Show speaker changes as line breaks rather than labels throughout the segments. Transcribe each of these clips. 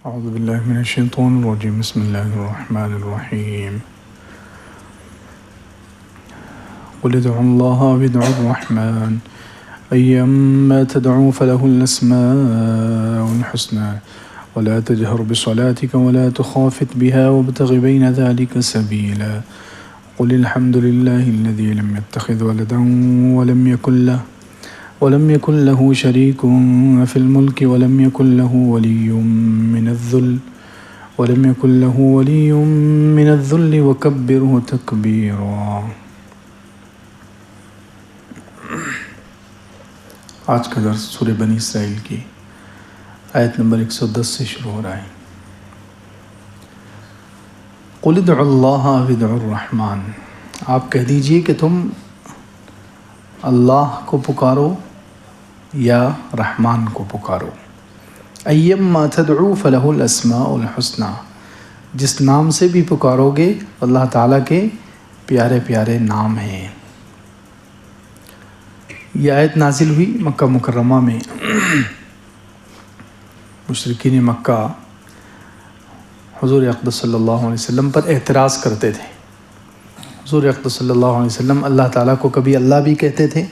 اعوذ باللہ من الشیطان الرجیم بسم اللہ الرحمن الرحیم قل ادعوا اللہ او ادعوا الرحمن ایما تدعوا فلہ الاسماء الحسنى ولا تجهر بصلاتك ولا تخافت بها وابتغ بين ذلك سبيلا قل الحمد لله الذي لم يتخذ ولدا ولم يكن له شريك في الملك ولم يكن له ولي من الذل وكبره تكبيرا۔ آج کا درس سورہ بنی اسرائیل کی آیت نمبر 110 سے شروع ہو رہا ہے۔ قل ادعوا اللہ او ادعوا الرحمن، آپ کہہ دیجئے کہ تم اللہ کو پکارو یا رحمان کو پکارو۔ ایما تدعو فلہ الاسماء الحسنى، جس نام سے بھی پکارو گے اللہ تعالیٰ کے پیارے پیارے نام ہیں۔ یہ آیت نازل ہوئی مکہ مکرمہ میں۔ مشرکین مکہ حضور اقدس صلی اللہ علیہ وسلم پر اعتراض کرتے تھے۔ حضور اقدس صلی اللہ علیہ وسلم اللہ تعالیٰ کو کبھی اللہ بھی کہتے تھے،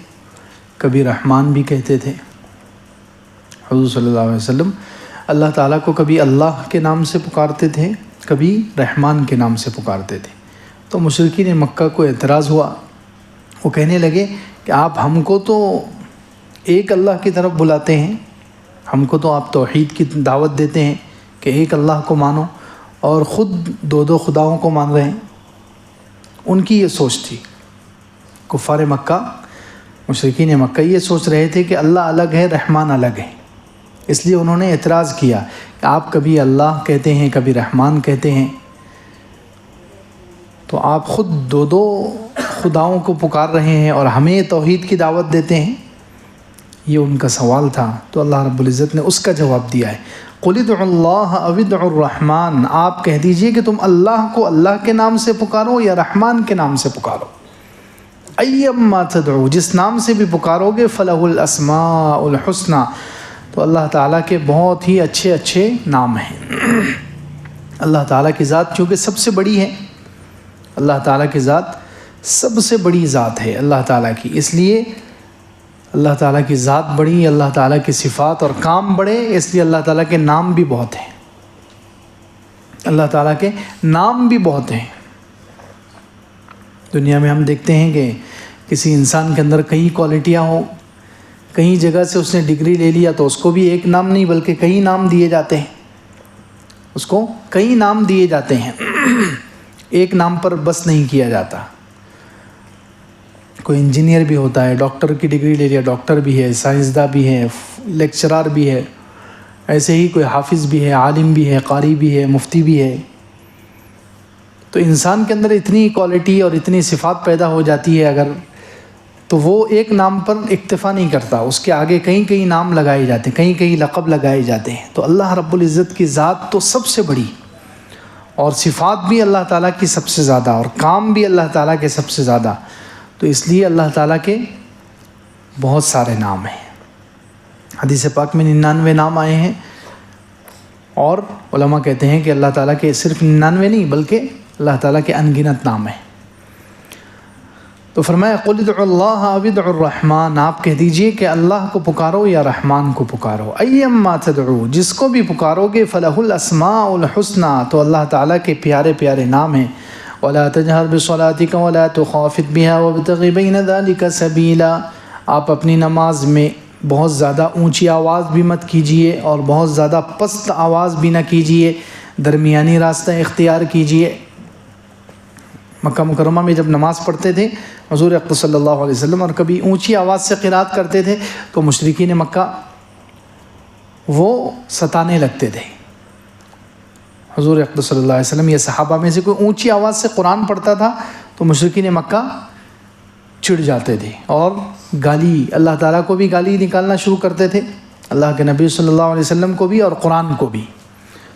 کبھی رحمان بھی کہتے تھے۔ حضور صلی اللہ علیہ وسلم اللہ تعالیٰ کو کبھی اللہ کے نام سے پکارتے تھے، کبھی رحمان کے نام سے پکارتے تھے۔ تو مشرکین مکہ کو اعتراض ہوا، وہ کہنے لگے کہ آپ ہم کو تو ایک اللہ کی طرف بلاتے ہیں، ہم کو تو آپ توحید کی دعوت دیتے ہیں کہ ایک اللہ کو مانو، اور خود دو خداؤں کو مان رہے ہیں۔ ان کی یہ سوچ تھی، کفار مکہ، مشرکین مکہ یہ سوچ رہے تھے کہ اللہ الگ ہے، رحمان الگ ہے۔ اس لیے انہوں نے اعتراض کیا کہ آپ کبھی اللہ کہتے ہیں، کبھی رحمان کہتے ہیں، تو آپ خود دو خداؤں کو پکار رہے ہیں اور ہمیں توحید کی دعوت دیتے ہیں۔ یہ ان کا سوال تھا، تو اللہ رب العزت نے اس کا جواب دیا ہے۔ قل ادعوا اللہ او ادعوا الرحمن، آپ کہہ دیجئے کہ تم اللہ کو اللہ کے نام سے پکارو یا رحمان کے نام سے پکارو۔ ایما تدعو، جس نام سے بھی پکارو گے، فلہ الاسماء الحسنى، تو اللہ تعالیٰ کے بہت ہی اچھے اچھے نام ہیں۔ اللہ تعالیٰ کی ذات چونکہ سب سے بڑی ہے، اللہ تعالیٰ کی ذات سب سے بڑی ذات ہے اللہ تعالیٰ کی، اس لیے اللہ تعالیٰ کی ذات بڑی، اللہ تعالیٰ کی صفات اور کام بڑے، اس لیے اللہ تعالیٰ کے نام بھی بہت ہیں۔ اللہ تعالیٰ کے نام بھی بہت ہیں۔ دنیا میں ہم دیکھتے ہیں کہ کسی انسان کے اندر کئی کوالٹیاں ہوں، کئی جگہ سے اس نے ڈگری لے لیا تو اس کو بھی ایک نام نہیں بلکہ کئی نام دیے جاتے ہیں، اس کو کئی نام دیے جاتے ہیں، ایک نام پر بس نہیں کیا جاتا۔ کوئی انجینئر بھی ہوتا ہے، ڈاکٹر کی ڈگری لے لیا، ڈاکٹر بھی ہے، سائنسداں بھی ہے، لیکچرار بھی ہے، ایسے ہی کوئی حافظ بھی ہے، عالم بھی ہے، قاری بھی ہے، مفتی بھی ہے۔ تو انسان کے اندر اتنی کوالٹی اور اتنی صفات پیدا ہو جاتی ہے اگر، تو وہ ایک نام پر اکتفا نہیں کرتا، اس کے آگے کئی نام لگائے جاتے ہیں، کئی لقب لگائے جاتے ہیں۔ تو اللہ رب العزت کی ذات تو سب سے بڑی، اور صفات بھی اللہ تعالیٰ کی سب سے زیادہ، اور کام بھی اللہ تعالیٰ کے سب سے زیادہ، تو اس لیے اللہ تعالیٰ کے بہت سارے نام ہیں۔ حدیث پاک میں 99 نام آئے ہیں، اور علماء کہتے ہیں کہ اللہ تعالیٰ کے صرف 99 نہیں بلکہ اللہ تعالیٰ کے ان گنت نام ہیں۔ تو فرمایا قل ادعوا اللہ او ادعوا الرحمن، آپ کہہ دیجئے کہ اللہ کو پکارو یا رحمان کو پکارو۔ ایما تدعو، جس کو بھی پکارو گے، فلہ الاسماء الحسنى، تو اللہ تعالیٰ کے پیارے پیارے نام ہیں۔ ولا تجہر بصلاتک ولا تخافت بها وابتغ بین ذلک سبیلا، آپ اپنی نماز میں بہت زیادہ اونچی آواز بھی مت کیجیے اور بہت زیادہ پست آواز بھی نہ کیجیے، درمیانی راستہ اختیار کیجیے۔ مکہ مکرمہ میں جب نماز پڑھتے تھے حضور اقدس صلی اللہ علیہ وسلم اور کبھی اونچی آواز سے قرات کرتے تھے تو مشرکین مکہ وہ ستانے لگتے تھے۔ حضور اقدس صلی اللہ علیہ وسلم یا صحابہ میں سے کوئی اونچی آواز سے قرآن پڑھتا تھا تو مشرکین مکہ چڑ جاتے تھے اور گالی، اللہ تعالیٰ کو بھی گالی نکالنا شروع کرتے تھے، اللہ کے نبی صلی اللہ علیہ وسلم کو بھی اور قرآن کو بھی۔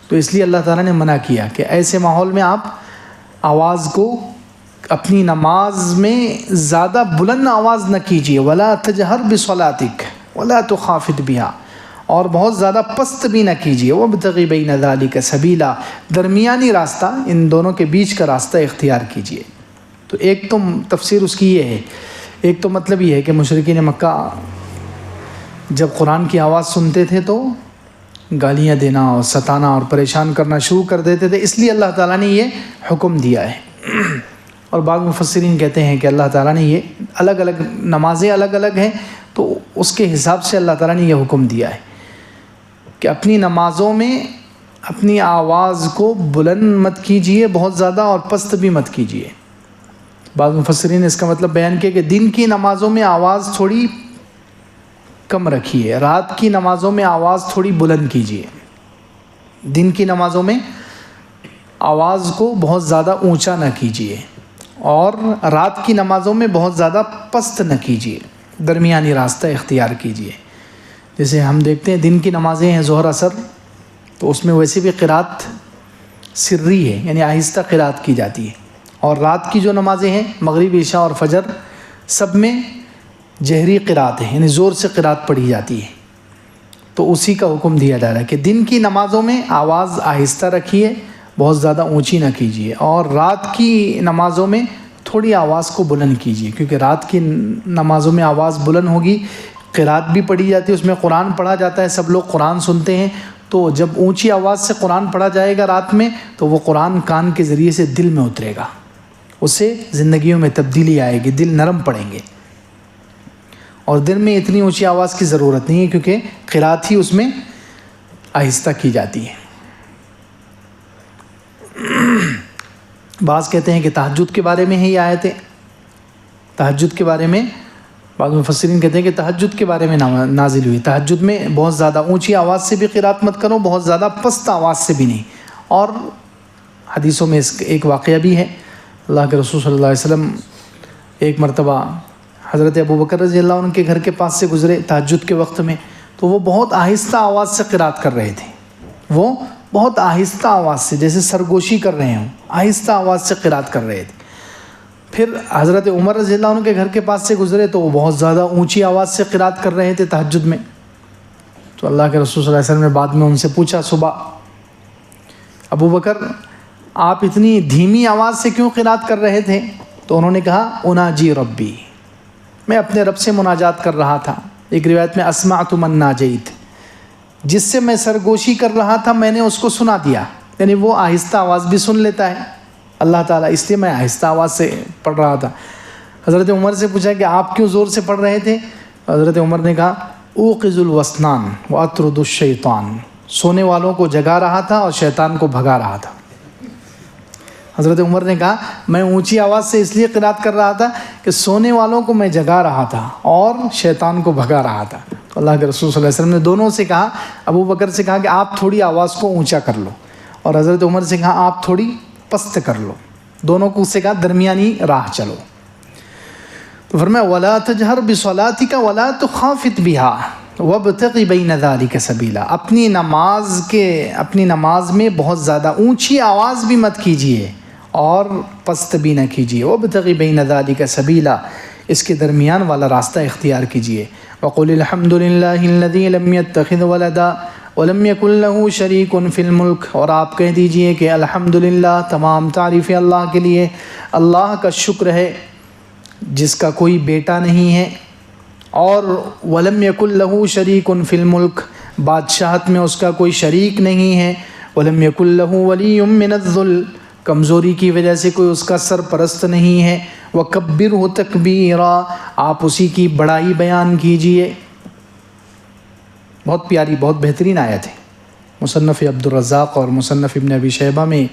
تو اس لیے اللہ تعالیٰ نے منع کیا کہ ایسے ماحول میں آپ آواز کو اپنی نماز میں زیادہ بلند آواز نہ کیجیے، ولا تجہر بصلاتک ولا تخافت بها، اور بہت زیادہ پست بھی نہ کیجیے. وابتغ بین ذلک سبیلا، درمیانی راستہ، ان دونوں کے بیچ کا راستہ اختیار کیجیے. تو ایک تو تفسیر اس کی یہ ہے، ایک تو مطلب یہ ہے کہ مشرکین مکہ جب قرآن کی آواز سنتے تھے تو گالیاں دینا اور ستانا اور پریشان کرنا شروع کر دیتے تھے، اس لیے اللہ تعالیٰ نے یہ حکم دیا ہے. اور بعض مفسرین کہتے ہیں کہ اللہ تعالیٰ نے یہ الگ الگ نمازیں الگ الگ ہیں تو اس کے حساب سے اللہ تعالیٰ نے یہ حکم دیا ہے کہ اپنی نمازوں میں اپنی آواز کو بلند مت کیجیے بہت زیادہ، اور پست بھی مت کیجیے. بعض مفسرین نے اس کا مطلب بیان کیا کہ دن کی نمازوں میں آواز تھوڑی کم رکھیے، رات کی نمازوں میں آواز تھوڑی بلند کیجیے. دن کی نمازوں میں آواز کو بہت زیادہ اونچا نہ کیجیے، اور رات کی نمازوں میں بہت زیادہ پست نہ کیجیے، درمیانی راستہ اختیار کیجیے. جیسے ہم دیکھتے ہیں دن کی نمازیں ہیں ظہر اثر، تو اس میں ویسے بھی قرات سری ہے، یعنی آہستہ قرات کی جاتی ہے. اور رات کی جو نمازیں ہیں مغرب، عشاء اور فجر، سب میں جہری قرات ہے، یعنی زور سے قرات پڑھی جاتی ہے. تو اسی کا حکم دیا جا رہا ہے کہ دن کی نمازوں میں آواز آہستہ رکھیے، بہت زیادہ اونچی نہ کیجیے، اور رات کی نمازوں میں تھوڑی آواز کو بلند کیجیے، کیونکہ رات کی نمازوں میں آواز بلند ہوگی، قرات بھی پڑھی جاتی ہے، اس میں قرآن پڑھا جاتا ہے، سب لوگ قرآن سنتے ہیں. تو جب اونچی آواز سے قرآن پڑھا جائے گا رات میں تو وہ قرآن کان کے ذریعے سے دل میں اترے گا، اس سے زندگیوں میں تبدیلی آئے گی، دل نرم پڑیں گے. اور دن میں اتنی اونچی آواز کی ضرورت نہیں ہے کیونکہ قرات ہی اس میں آہستہ کی جاتی ہے. بعض کہتے ہیں کہ تہجد کے بارے میں ہے یہ آیتیں، تہجد کے بارے میں بعض مفسرین کہتے ہیں کہ تہجد کے بارے میں نازل ہوئی. تہجد میں بہت زیادہ اونچی آواز سے بھی قرات مت کرو، بہت زیادہ پست آواز سے بھی نہیں. اور حدیثوں میں اس ایک واقعہ بھی ہے، اللہ کے رسول صلی اللہ علیہ وسلم ایک مرتبہ حضرت ابوبکر رضی اللہ عنہ کے گھر کے پاس سے گزرے تہجد کے وقت میں، تو وہ بہت آہستہ آواز سے قرات کر رہے تھے. وہ بہت آہستہ آواز سے، جیسے سرگوشی کر رہے ہوں، آہستہ آواز سے قرات کر رہے تھے. پھر حضرت عمر رضی اللہ عنہ کے گھر کے پاس سے گزرے تو وہ بہت زیادہ اونچی آواز سے قرات کر رہے تھے تہجد میں. تو اللہ کے رسول صلی اللہ علیہ وسلم نے بعد میں ان سے پوچھا صبح، ابوبکر آپ اتنی دھیمی آواز سے کیوں قرات کر رہے تھے؟ تو انہوں نے کہا اناجی ربی، میں اپنے رب سے مناجات کر رہا تھا. ایک روایت میں اسمعت من ناجیت، جس سے میں سرگوشی کر رہا تھا میں نے اس کو سنا دیا، یعنی وہ آہستہ آواز بھی سن لیتا ہے اللہ تعالیٰ، اس لیے میں آہستہ آواز سے پڑھ رہا تھا. حضرت عمر سے پوچھا کہ آپ کیوں زور سے پڑھ رہے تھے؟ حضرت عمر نے کہا اوقظ الوسنان واطرد الشیطان، سونے والوں کو جگا رہا تھا اور شیطان کو بھگا رہا تھا. حضرت عمر نے کہا میں اونچی آواز سے اس لیے قرات کر رہا تھا کہ سونے والوں کو میں جگا رہا تھا اور شیطان کو بھگا رہا تھا. اللہ کے رسول صلی اللہ علیہ وسلم نے دونوں سے کہا، ابو بکر سے کہا کہ آپ تھوڑی آواز کو اونچا کر لو، اور حضرت عمر سے کہا آپ تھوڑی پست کر لو. دونوں کو سے کہا درمیانی راہ چلو. تو فرمایا وَلَا تَجْهَرْ بِصَلَاتِكَ وَلَا تُخَافِتْ بِهَا وَابْتَغِ بَيْنَ ذَلِكَ سَبِيلًا، اپنی نماز میں بہت زیادہ اونچی آواز بھی مت کیجیے اور پست بھی نہ کیجیے. وَابْتَغِ بَيْنَ ذَلِكَ سَبِيلًا، اس کے درمیان والا راستہ اختیار کیجیے. وَقُلِ الْحَمْدُ لِلَّهِ الَّذِي لَمْ يَتَّخِذْ وَلَدًا وَلَمْ يَكُنْ لَهُ شَرِيكٌ فِي الْمُلْكِ، اور آپ کہہ دیجئے کہ الحمدللہ، تمام تعریفیں اللہ کے لیے، اللہ کا شکر ہے جس کا کوئی بیٹا نہیں ہے، اور وَلَمْ يَكُنْ لَهُ شَرِيكٌ فِي الْمُلْكِ، بادشاہت میں اس کا کوئی شریک نہیں ہے. وَلَمْ يَكُنْ لَهُ وَلِيٌّ مِّنَ الذُّلِّ، کمزوری کی وجہ سے کوئی اس کا سرپرست نہیں ہے. وَكَبِّرْهُ تَكْبِيرًا، آپ اسی کی بڑائی بیان کیجئے. بہت پیاری، بہت بہترین آیت ہے. مصنف عبد الرزاق اور مصنف ابن ابی شیبہ میں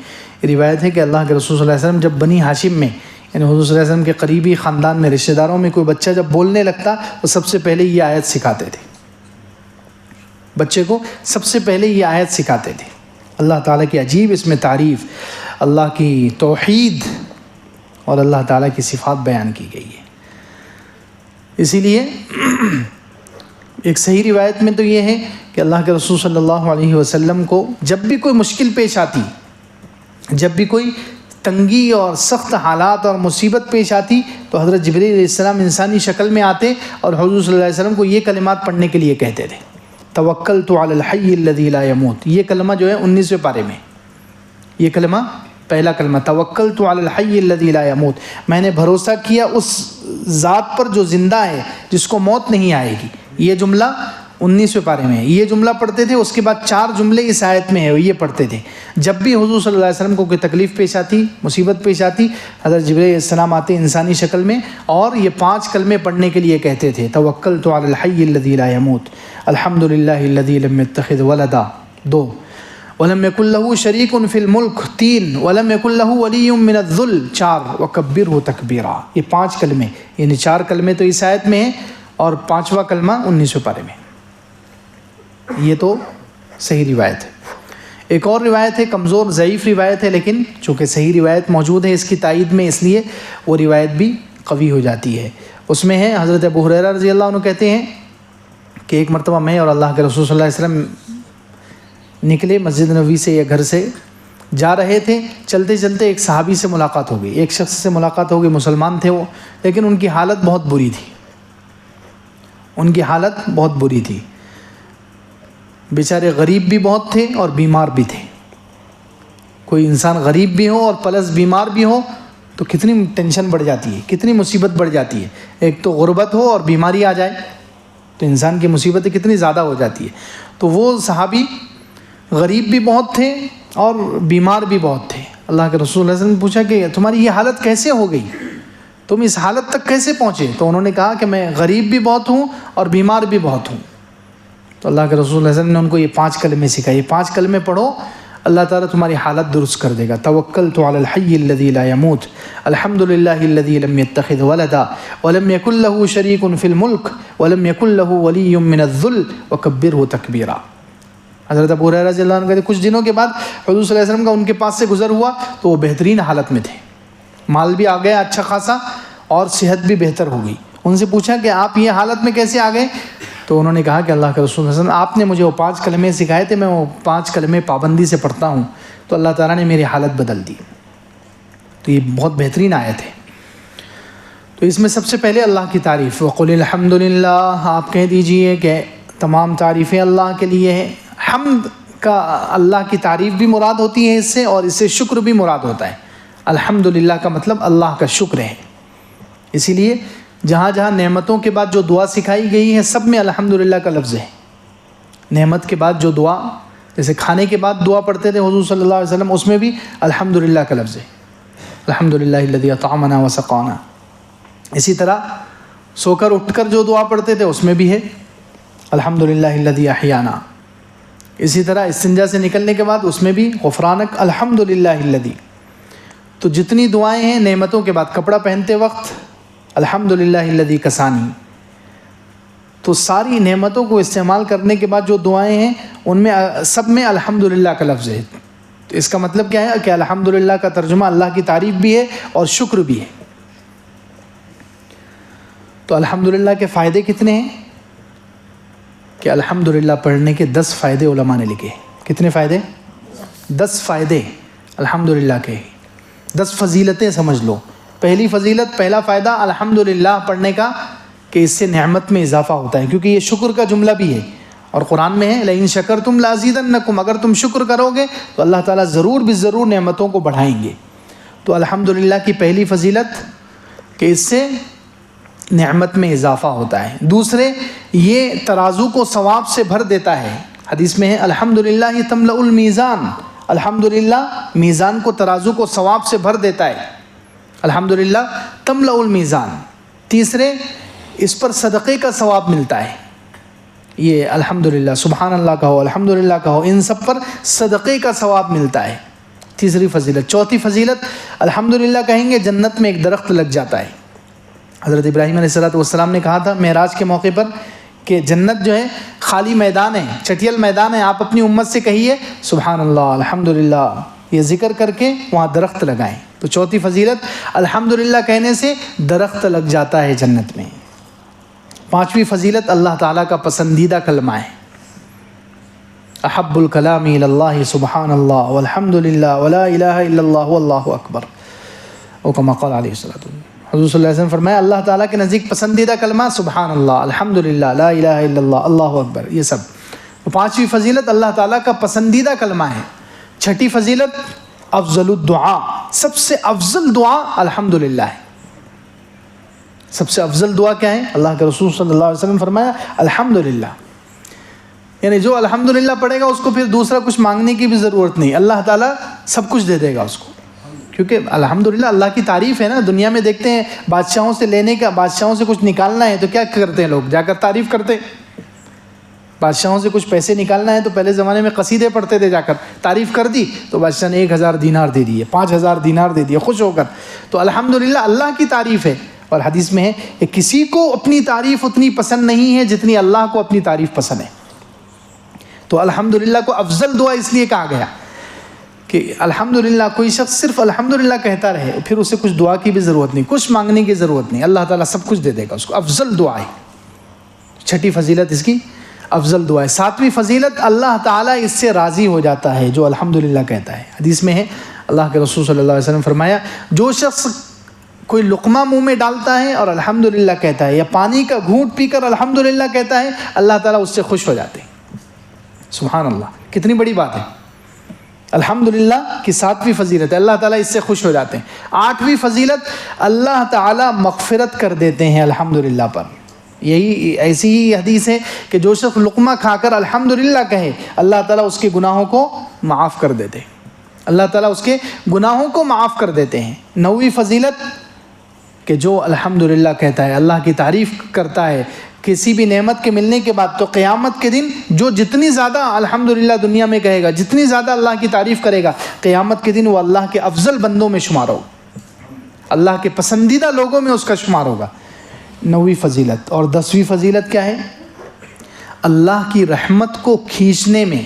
روایت ہے کہ اللہ کے رسول صلی اللہ علیہ وسلم جب بنی ہاشم میں، یعنی حضور صلی اللہ علیہ وسلم کے قریبی خاندان میں، رشتہ داروں میں کوئی بچہ جب بولنے لگتا تو سب سے پہلے یہ آیت سکھاتے تھے. بچے کو سب سے پہلے یہ آیت سکھاتے تھے. اللہ تعالیٰ کی عجیب اس میں تعریف، اللہ کی توحید اور اللہ تعالیٰ کی صفات بیان کی گئی ہے. اسی لیے ایک صحیح روایت میں تو یہ ہے کہ اللہ کے رسول صلی اللہ علیہ وسلم کو جب بھی کوئی مشکل پیش آتی، جب بھی کوئی تنگی اور سخت حالات اور مصیبت پیش آتی، تو حضرت جبریل علیہ السلام انسانی شکل میں آتے اور حضور صلی اللہ علیہ وسلم کو یہ کلمات پڑھنے کے لیے کہتے تھے توکلت علی الحی الذی لا یموت، یہ کلمہ جو ہے 19ویں پارے میں، یہ کلمہ پہلا کلمہ توکلت علی الحی الذی لا یموت، میں نے بھروسہ کیا اس ذات پر جو زندہ ہے جس کو موت نہیں آئے گی، یہ جملہ 19ویں پارے میں ہے۔ یہ جملہ پڑھتے تھے، اس کے بعد 4 جملے اس آیت میں ہے، یہ پڑھتے تھے جب بھی حضور صلی اللہ علیہ وسلم کو کوئی تکلیف پیش آتی، مصیبت پیش آتی، حضرت جبرائیل علیہ السلام آتے انسانی شکل میں اور یہ 5 کلمے پڑھنے کے لیے کہتے تھے، توکلت علی الحی الذی لا یموت، الحمدللہ الذی لم یتخذ ولدا 2، وَلَمْ يَكُنْ لَهُ شَرِيكٌ فِي الْمُلْكِ 3، وَلَمْ يَكُنْ لَهُ وَلِيٌّ مِّنَ الذُّلِّ 4، وَكَبِّرْهُ تَكْبِيرًا، یہ 5 کلمے، یعنی 4 کلمے تو اس آیت میں ہیں اور 5واں کلمہ 19ویں پارے میں۔ یہ تو صحیح روایت ہے۔ ایک اور روایت ہے، کمزور ضعیف روایت ہے، لیکن چونکہ صحیح روایت موجود ہے اس کی تائید میں، اس لیے وہ روایت بھی قوی ہو جاتی ہے۔ اس میں ہے حضرت ابو ہریرہ رضی اللہ عنہ کہتے ہیں کہ ایک مرتبہ میں اور اللہ کے رسول صلی اللہ علیہ وسلم نکلے مسجد نبوی سے یا گھر سے، جا رہے تھے، چلتے چلتے ایک صحابی سے ملاقات ہو گئی، ایک شخص سے ملاقات ہو گئی، مسلمان تھے وہ، لیکن ان کی حالت بہت بری تھی، ان کی حالت بہت بری تھی، بیچارے غریب بھی بہت تھے اور بیمار بھی تھے۔ کوئی انسان غریب بھی ہو اور پلس بیمار بھی ہو تو کتنی ٹینشن بڑھ جاتی ہے، کتنی مصیبت بڑھ جاتی ہے، ایک تو غربت ہو اور بیماری آ جائے تو انسان کی مصیبتیں کتنی زیادہ ہو جاتی ہے۔ تو وہ صحابی غریب بھی بہت تھے اور بیمار بھی بہت تھے۔ اللہ کے رسول صلی اللہ علیہ وسلم نے پوچھا کہ تمہاری یہ حالت کیسے ہو گئی، تم اس حالت تک کیسے پہنچے؟ تو انہوں نے کہا کہ میں غریب بھی بہت ہوں اور بیمار بھی بہت ہوں۔ تو اللہ کے رسول صلی اللہ علیہ وسلم نے ان کو یہ 5 کلمے سکھائے، یہ 5 کلمے پڑھو، اللہ تعالیٰ تمہاری حالت درست کر دے گا۔ توکلت علی الحی الذی لا یموت، الحمدللہ الذی لم یتخذ ولدا ولم یکن له شریک فی الملک ولم یکن له ولی من الذل وکبرہ تکبیرا۔ حضرت ابو ہریرہ رضی اللہ عنہ کہتے کچھ دنوں کے بعد حضور صلی اللہ علیہ وسلم کا ان کے پاس سے گزر ہوا تو وہ بہترین حالت میں تھے، مال بھی آ گیا اچھا خاصا اور صحت بھی بہتر ہو گئی۔ ان سے پوچھا کہ آپ یہ حالت میں کیسے آ گئے؟ تو انہوں نے کہا کہ اللہ کے رسول صلی اللہ علیہ وسلم آپ نے مجھے وہ 5 کلمے سکھائے تھے، میں وہ 5 کلمے پابندی سے پڑھتا ہوں تو اللہ تعالیٰ نے میری حالت بدل دی۔ تو یہ بہت بہترین آیت ہے۔ تو اس میں سب سے پہلے اللہ کی تعریف، وَقُلِ الْحَمْدُ لِلَّهِ، آپ کہہ دیجئے کہ تمام تعریفیں اللہ کے لیے ہیں۔ حمد کا اللہ کی تعریف بھی مراد ہوتی ہے اس سے، اور اس سے شکر بھی مراد ہوتا ہے۔ الحمدللہ کا مطلب اللہ کا شکر ہے، اسی لیے جہاں جہاں نعمتوں کے بعد جو دعا سکھائی گئی ہے سب میں الحمدللہ کا لفظ ہے۔ نعمت کے بعد جو دعا، جیسے کھانے کے بعد دعا پڑھتے تھے حضور صلی اللہ علیہ وسلم، اس میں بھی الحمدللہ کا لفظ ہے، الحمدللہ الذی اطعمنا وسقانا۔ اسی طرح سو کر اٹھ کر جو دعا پڑھتے تھے اس میں بھی ہے الحمدللہ الذی احیانا۔ اسی طرح استنجا سے نکلنے کے بعد اس میں بھی غفرانک الحمدللہ الذی۔ تو جتنی دعائیں ہیں نعمتوں کے بعد، کپڑا پہنتے وقت الحمدللہ الذی کسانی، تو ساری نعمتوں کو استعمال کرنے کے بعد جو دعائیں ہیں ان میں سب میں الحمدللہ کا لفظ ہے۔ تو اس کا مطلب کیا ہے کہ الحمدللہ کا ترجمہ اللہ کی تعریف بھی ہے اور شکر بھی ہے۔ تو الحمدللہ کے فائدے کتنے ہیں کہ الحمدللہ پڑھنے کے 10 فائدے علماء نے لکھے۔ کتنے فائدے؟ 10 فائدے الحمدللہ کے، 10 فضیلتیں سمجھ لو۔ پہلی فضیلت، پہلا فائدہ الحمدللہ پڑھنے کا کہ اس سے نعمت میں اضافہ ہوتا ہے، کیونکہ یہ شکر کا جملہ بھی ہے اور قرآن میں ہے لئن شکرتم لازیدنکم، اگر تم شکر کرو گے تو اللہ تعالیٰ ضرور بالضرور نعمتوں کو بڑھائیں گے۔ تو الحمدللہ کی پہلی فضیلت کہ اس سے نعمت میں اضافہ ہوتا ہے۔ دوسرے، یہ ترازو کو ثواب سے بھر دیتا ہے۔ حدیث میں ہے الحمدللہ تملأ المیزان، الحمدللہ میزان کو، ترازو کو ثواب سے بھر دیتا ہے، الحمدللہ تملأ المیزان۔ تیسرے، اس پر صدقے کا ثواب ملتا ہے، یہ الحمدللہ، سبحان اللہ کہو، الحمدللہ کہو، ان سب پر صدقے کا ثواب ملتا ہے، تیسری فضیلت۔ چوتھی فضیلت، الحمدللہ کہیں گے جنت میں ایک درخت لگ جاتا ہے۔ حضرت ابراہیم علیہ السلام نے کہا تھا معراج کے موقع پر کہ جنت جو ہے خالی میدان ہے، چٹیل میدان ہے، آپ اپنی امت سے کہیے سبحان اللہ، الحمدللہ، یہ ذکر کر کے وہاں درخت لگائیں۔ تو چوتھی فضیلت، الحمدللہ کہنے سے درخت لگ جاتا ہے جنت میں۔ پانچویں فضیلت، اللہ تعالیٰ کا پسندیدہ کلمہ ہے، احب الکلام الی اللہ سبحان اللہ والحمدللہ ولا الہ الا اللہ واللہ اکبر، او کما قال علیہ الصلوۃ۔ حضور صلی اللہ علیہ وسلم فرمایا اللہ تعالیٰ کے نزدیک پسندیدہ کلمہ سبحان اللہ، الحمدللہ، لا الہ الا اللہ، اللہ اکبر، یہ سب۔ تو پانچویں فضیلت اللہ تعالیٰ کا پسندیدہ کلمہ ہے. چھٹی فضیلت افضل الدعا، سب سے افضل دعا الحمدللہ ہے. سب سے افضل دعا کیا ہے؟ اللہ کے رسول صلی اللہ علیہ وسلم فرمایا الحمدللہ. یعنی جو الحمدللہ پڑھے گا اس کو پھر دوسرا کچھ مانگنے کی بھی ضرورت نہیں، اللہ تعالیٰ سب کچھ دے دے گا اس کو. کیونکہ الحمدللہ اللہ کی تعریف ہے نا. دنیا میں دیکھتے ہیں بادشاہوں سے لینے کا، بادشاہوں سے کچھ نکالنا ہے تو کیا کرتے ہیں لوگ؟ جا کر تعریف کرتے ہیں. بادشاہوں سے کچھ پیسے نکالنا ہے تو پہلے زمانے میں قصیدے پڑھتے تھے، جا کر تعریف کر دی تو بادشاہ نے 1000 دینار دے دیے، 5000 دینار دے دیے خوش ہو کر. تو الحمدللہ اللہ کی تعریف ہے. اور حدیث میں ہے کہ کسی کو اپنی تعریف اتنی پسند نہیں ہے جتنی اللہ کو اپنی تعریف پسند ہے. تو الحمدللہ کو افضل دعا اس لیے کہا گیا کہ الحمدللہ کوئی شخص صرف الحمدللہ کہتا رہے، پھر اسے کچھ دعا کی بھی ضرورت نہیں، کچھ مانگنے کی ضرورت نہیں، اللہ تعالیٰ سب کچھ دے دے گا اس کو. افضل دعا ہے. چھٹی فضیلت اس کی افضل دعا ہے. ساتویں فضیلت اللہ تعالیٰ اس سے راضی ہو جاتا ہے جو الحمدللہ کہتا ہے. حدیث میں ہے اللہ کے رسول صلی اللہ علیہ وسلم فرمایا جو شخص کوئی لقمہ منہ میں ڈالتا ہے اور الحمدللہ کہتا ہے، یا پانی کا گھونٹ پی کر الحمدللہ کہتا ہے، اللہ تعالیٰ اس سے خوش ہو جاتے ہیں. سبحان اللہ، کتنی بڑی بات ہے. الحمدللہ کی ساتویں فضیلت ہے، اللہ تعالیٰ اس سے خوش ہو جاتے ہیں. آٹھویں فضیلت اللہ تعالیٰ مغفرت کر دیتے ہیں الحمدللہ پر. یہی ایسی ہی حدیث ہے کہ جو شخص لقمہ کھا کر الحمدللہ کہے اللہ تعالیٰ اس کے گناہوں کو معاف کر دیتے ہیں. اللہ تعالیٰ اس کے گناہوں کو معاف کر دیتے ہیں. نویں فضیلت کہ جو الحمدللہ کہتا ہے، اللہ کی تعریف کرتا ہے کسی بھی نعمت کے ملنے کے بعد، تو قیامت کے دن جو جتنی زیادہ الحمدللہ دنیا میں کہے گا، جتنی زیادہ اللہ کی تعریف کرے گا، قیامت کے دن وہ اللہ کے افضل بندوں میں شمار ہوگا، اللہ کے پسندیدہ لوگوں میں اس کا شمار ہوگا. نویں فضیلت. اور 10ویں فضیلت کیا ہے؟ اللہ کی رحمت کو کھینچنے میں،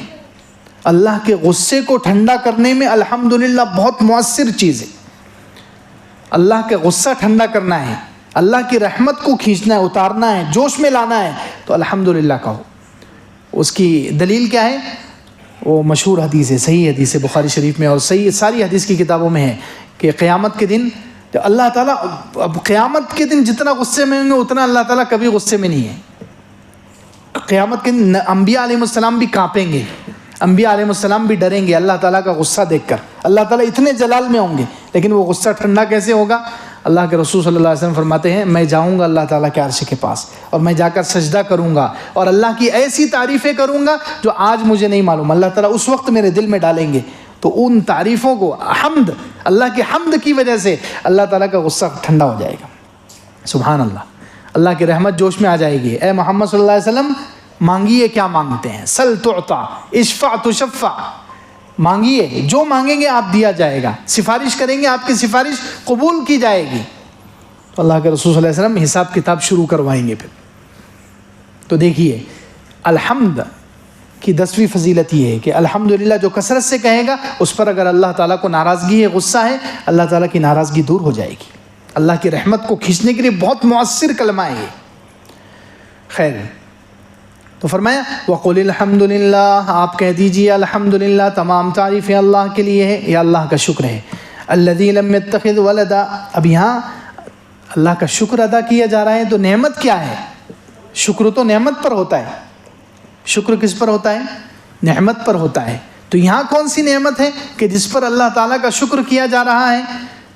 اللہ کے غصے کو ٹھنڈا کرنے میں الحمدللہ بہت مؤثر چیز ہے. اللہ کا غصہ ٹھنڈا کرنا ہے، اللہ کی رحمت کو کھینچنا ہے، اتارنا ہے، جوش میں لانا ہے، تو الحمدللہ کہو. اس کی دلیل کیا ہے؟ وہ مشہور حدیث ہے، صحیح حدیث ہے بخاری شریف میں، اور صحیح ساری حدیث کی کتابوں میں ہے کہ قیامت کے دن تو اللہ تعالیٰ، اب قیامت کے دن جتنا غصے میں ہوں گے اتنا اللہ تعالیٰ کبھی غصے میں نہیں ہے. قیامت کے دن انبیاء علیہ السلام بھی کانپیں گے، انبیاء علیہ السلام بھی ڈریں گے اللہ تعالیٰ کا غصہ دیکھ کر. اللہ تعالیٰ اتنے جلال میں ہوں گے، لیکن وہ غصہ ٹھنڈا کیسے ہوگا؟ اللہ کے رسول صلی اللہ علیہ وسلم فرماتے ہیں میں جاؤں گا اللہ تعالیٰ کے عرش کے پاس، اور میں جا کر سجدہ کروں گا اور اللہ کی ایسی تعریفیں کروں گا جو آج مجھے نہیں معلوم. اللہ تعالیٰ اس وقت میرے دل میں ڈالیں گے، تو ان تعریفوں کو حمد، اللہ کی حمد کی وجہ سے اللہ تعالیٰ کا غصہ ٹھنڈا ہو جائے گا. سبحان اللہ، اللہ کی رحمت جوش میں آ جائے گی. اے محمد صلی اللہ علیہ وسلم مانگیے کیا مانگتے ہیں، سل تعطا اشفع تشفع، مانگیے جو مانگیں گے آپ دیا جائے گا، سفارش کریں گے آپ کی سفارش قبول کی جائے گی. تو اللہ کے رسول صلی اللہ علیہ وسلم حساب کتاب شروع کروائیں گے پھر. تو دیکھیے الحمد کی 10ویں فضیلت یہ ہے کہ الحمدللہ جو کثرت سے کہے گا اس پر اگر اللہ تعالیٰ کو ناراضگی ہے، غصہ ہے، اللہ تعالیٰ کی ناراضگی دور ہو جائے گی. اللہ کی رحمت کو کھینچنے کے لیے بہت مؤثر کلمہ ہے یہ. خیر، تو فرمایا وَقُلِ الْحَمْدُلِلَّهِ، آپ کہہ دیجئے الحمدللہ، تمام تعریفیں اللہ کے لیے ہے، یا اللہ کا شکر ہے. الَّذِي لَمْ يَتَّخِذْ وَلَدًا، اب یہاں اللہ کا شکر ادا کیا جا رہا ہے. تو نعمت کیا ہے؟ شکر تو نعمت پر ہوتا ہے. شکر کس پر ہوتا ہے؟ نعمت پر ہوتا ہے. تو یہاں کون سی نعمت ہے کہ جس پر اللہ تعالیٰ کا شکر کیا جا رہا ہے؟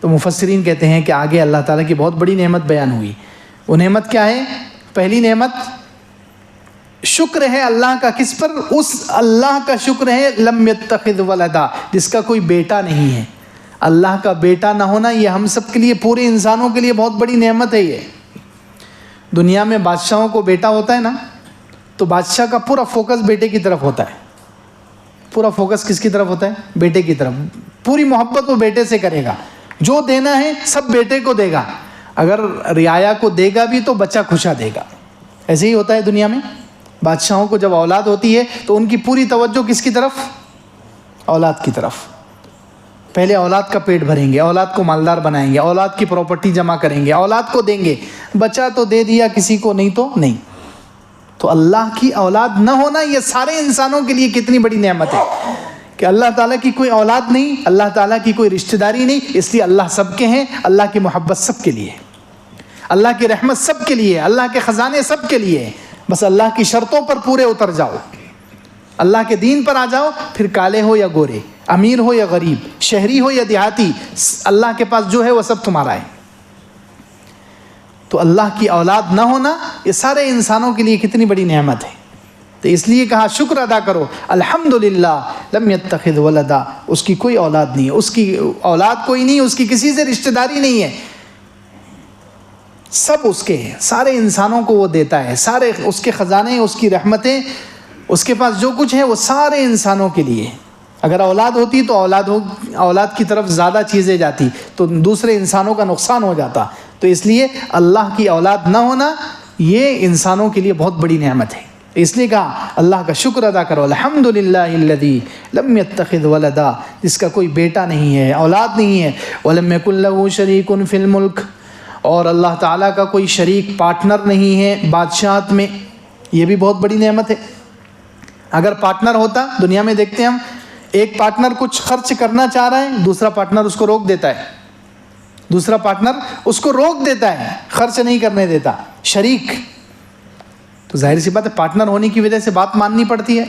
تو مفسرین کہتے ہیں کہ آگے اللہ تعالیٰ کی بہت بڑی نعمت بیان ہوئی. وہ نعمت کیا ہے؟ پہلی نعمت شکر ہے اللہ کا. کس پر؟ اس اللہ کا شکر ہے لم یتخذ ولدا، جس کا کوئی بیٹا نہیں ہے. اللہ کا بیٹا نہ ہونا یہ ہم سب کے لیے، پورے انسانوں کے لیے بہت بڑی نعمت ہے. یہ دنیا میں بادشاہوں کو بیٹا ہوتا ہے نا، تو بادشاہ کا پورا فوکس بیٹے کی طرف ہوتا ہے. پورا فوکس کس کی طرف ہوتا ہے؟ بیٹے کی طرف. پوری محبت وہ بیٹے سے کرے گا، جو دینا ہے سب بیٹے کو دے گا. اگر رعایا کو دے گا بھی تو بچہ خوشا دے گا. ایسے ہی ہوتا ہے دنیا میں. بادشاہوں کو جب اولاد ہوتی ہے تو ان کی پوری توجہ کس کی طرف؟ اولاد کی طرف. پہلے اولاد کا پیٹ بھریں گے، اولاد کو مالدار بنائیں گے، اولاد کی پراپرٹی جمع کریں گے، اولاد کو دیں گے. بچہ تو دے دیا کسی کو، نہیں تو نہیں. تو اللہ کی اولاد نہ ہونا یہ سارے انسانوں کے لیے کتنی بڑی نعمت ہے کہ اللہ تعالیٰ کی کوئی اولاد نہیں، اللہ تعالیٰ کی کوئی رشتہ داری نہیں. اس لیے اللہ سب کے ہیں، اللہ کی محبت سب کے لیے، اللہ کی رحمت سب کے لیے، اللہ کے خزانے سب کے لیے. بس اللہ کی شرطوں پر پورے اتر جاؤ. اللہ کے دین پر آ جاؤ، پھر کالے ہو یا گورے، امیر ہو یا غریب، شہری ہو یا دیہاتی، اللہ کے پاس جو ہے وہ سب تمہارا ہے۔ تو اللہ کی اولاد نہ ہونا یہ سارے انسانوں کے لیے کتنی بڑی نعمت ہے۔ تو اس لیے کہا شکر ادا کرو، الحمدللہ لم یتخذ ولدا، اس کی کوئی اولاد نہیں ہے، اس کی اولاد کوئی نہیں، اس کی کسی سے رشتہ داری نہیں ہے، سب اس کے ہیں، سارے انسانوں کو وہ دیتا ہے، سارے اس کے خزانے، اس کی رحمتیں، اس کے پاس جو کچھ ہے وہ سارے انسانوں کے لیے۔ اگر اولاد ہوتی تو اولاد کی طرف زیادہ چیزیں جاتی تو دوسرے انسانوں کا نقصان ہو جاتا، تو اس لیے اللہ کی اولاد نہ ہونا یہ انسانوں کے لیے بہت بڑی نعمت ہے۔ اس لیے کہا اللہ کا شکر ادا کرو، الحمدللہ الذی لم یتخذ ولدا، جس کا کوئی بیٹا نہیں ہے، اولاد نہیں ہے، ولم یکن لہ شریک فی الملک، اور اللہ تعالیٰ کا کوئی شریک پارٹنر نہیں ہے بادشاہت میں، یہ بھی بہت بڑی نعمت ہے۔ اگر پارٹنر ہوتا، دنیا میں دیکھتے ہیں ہم، ایک پارٹنر کچھ خرچ کرنا چاہ رہا ہے، دوسرا پارٹنر اس کو روک دیتا ہے، دوسرا پارٹنر اس کو روک دیتا ہے، خرچ نہیں کرنے دیتا، شریک۔ تو ظاہر سی بات ہے پارٹنر ہونے کی وجہ سے بات ماننی پڑتی ہے،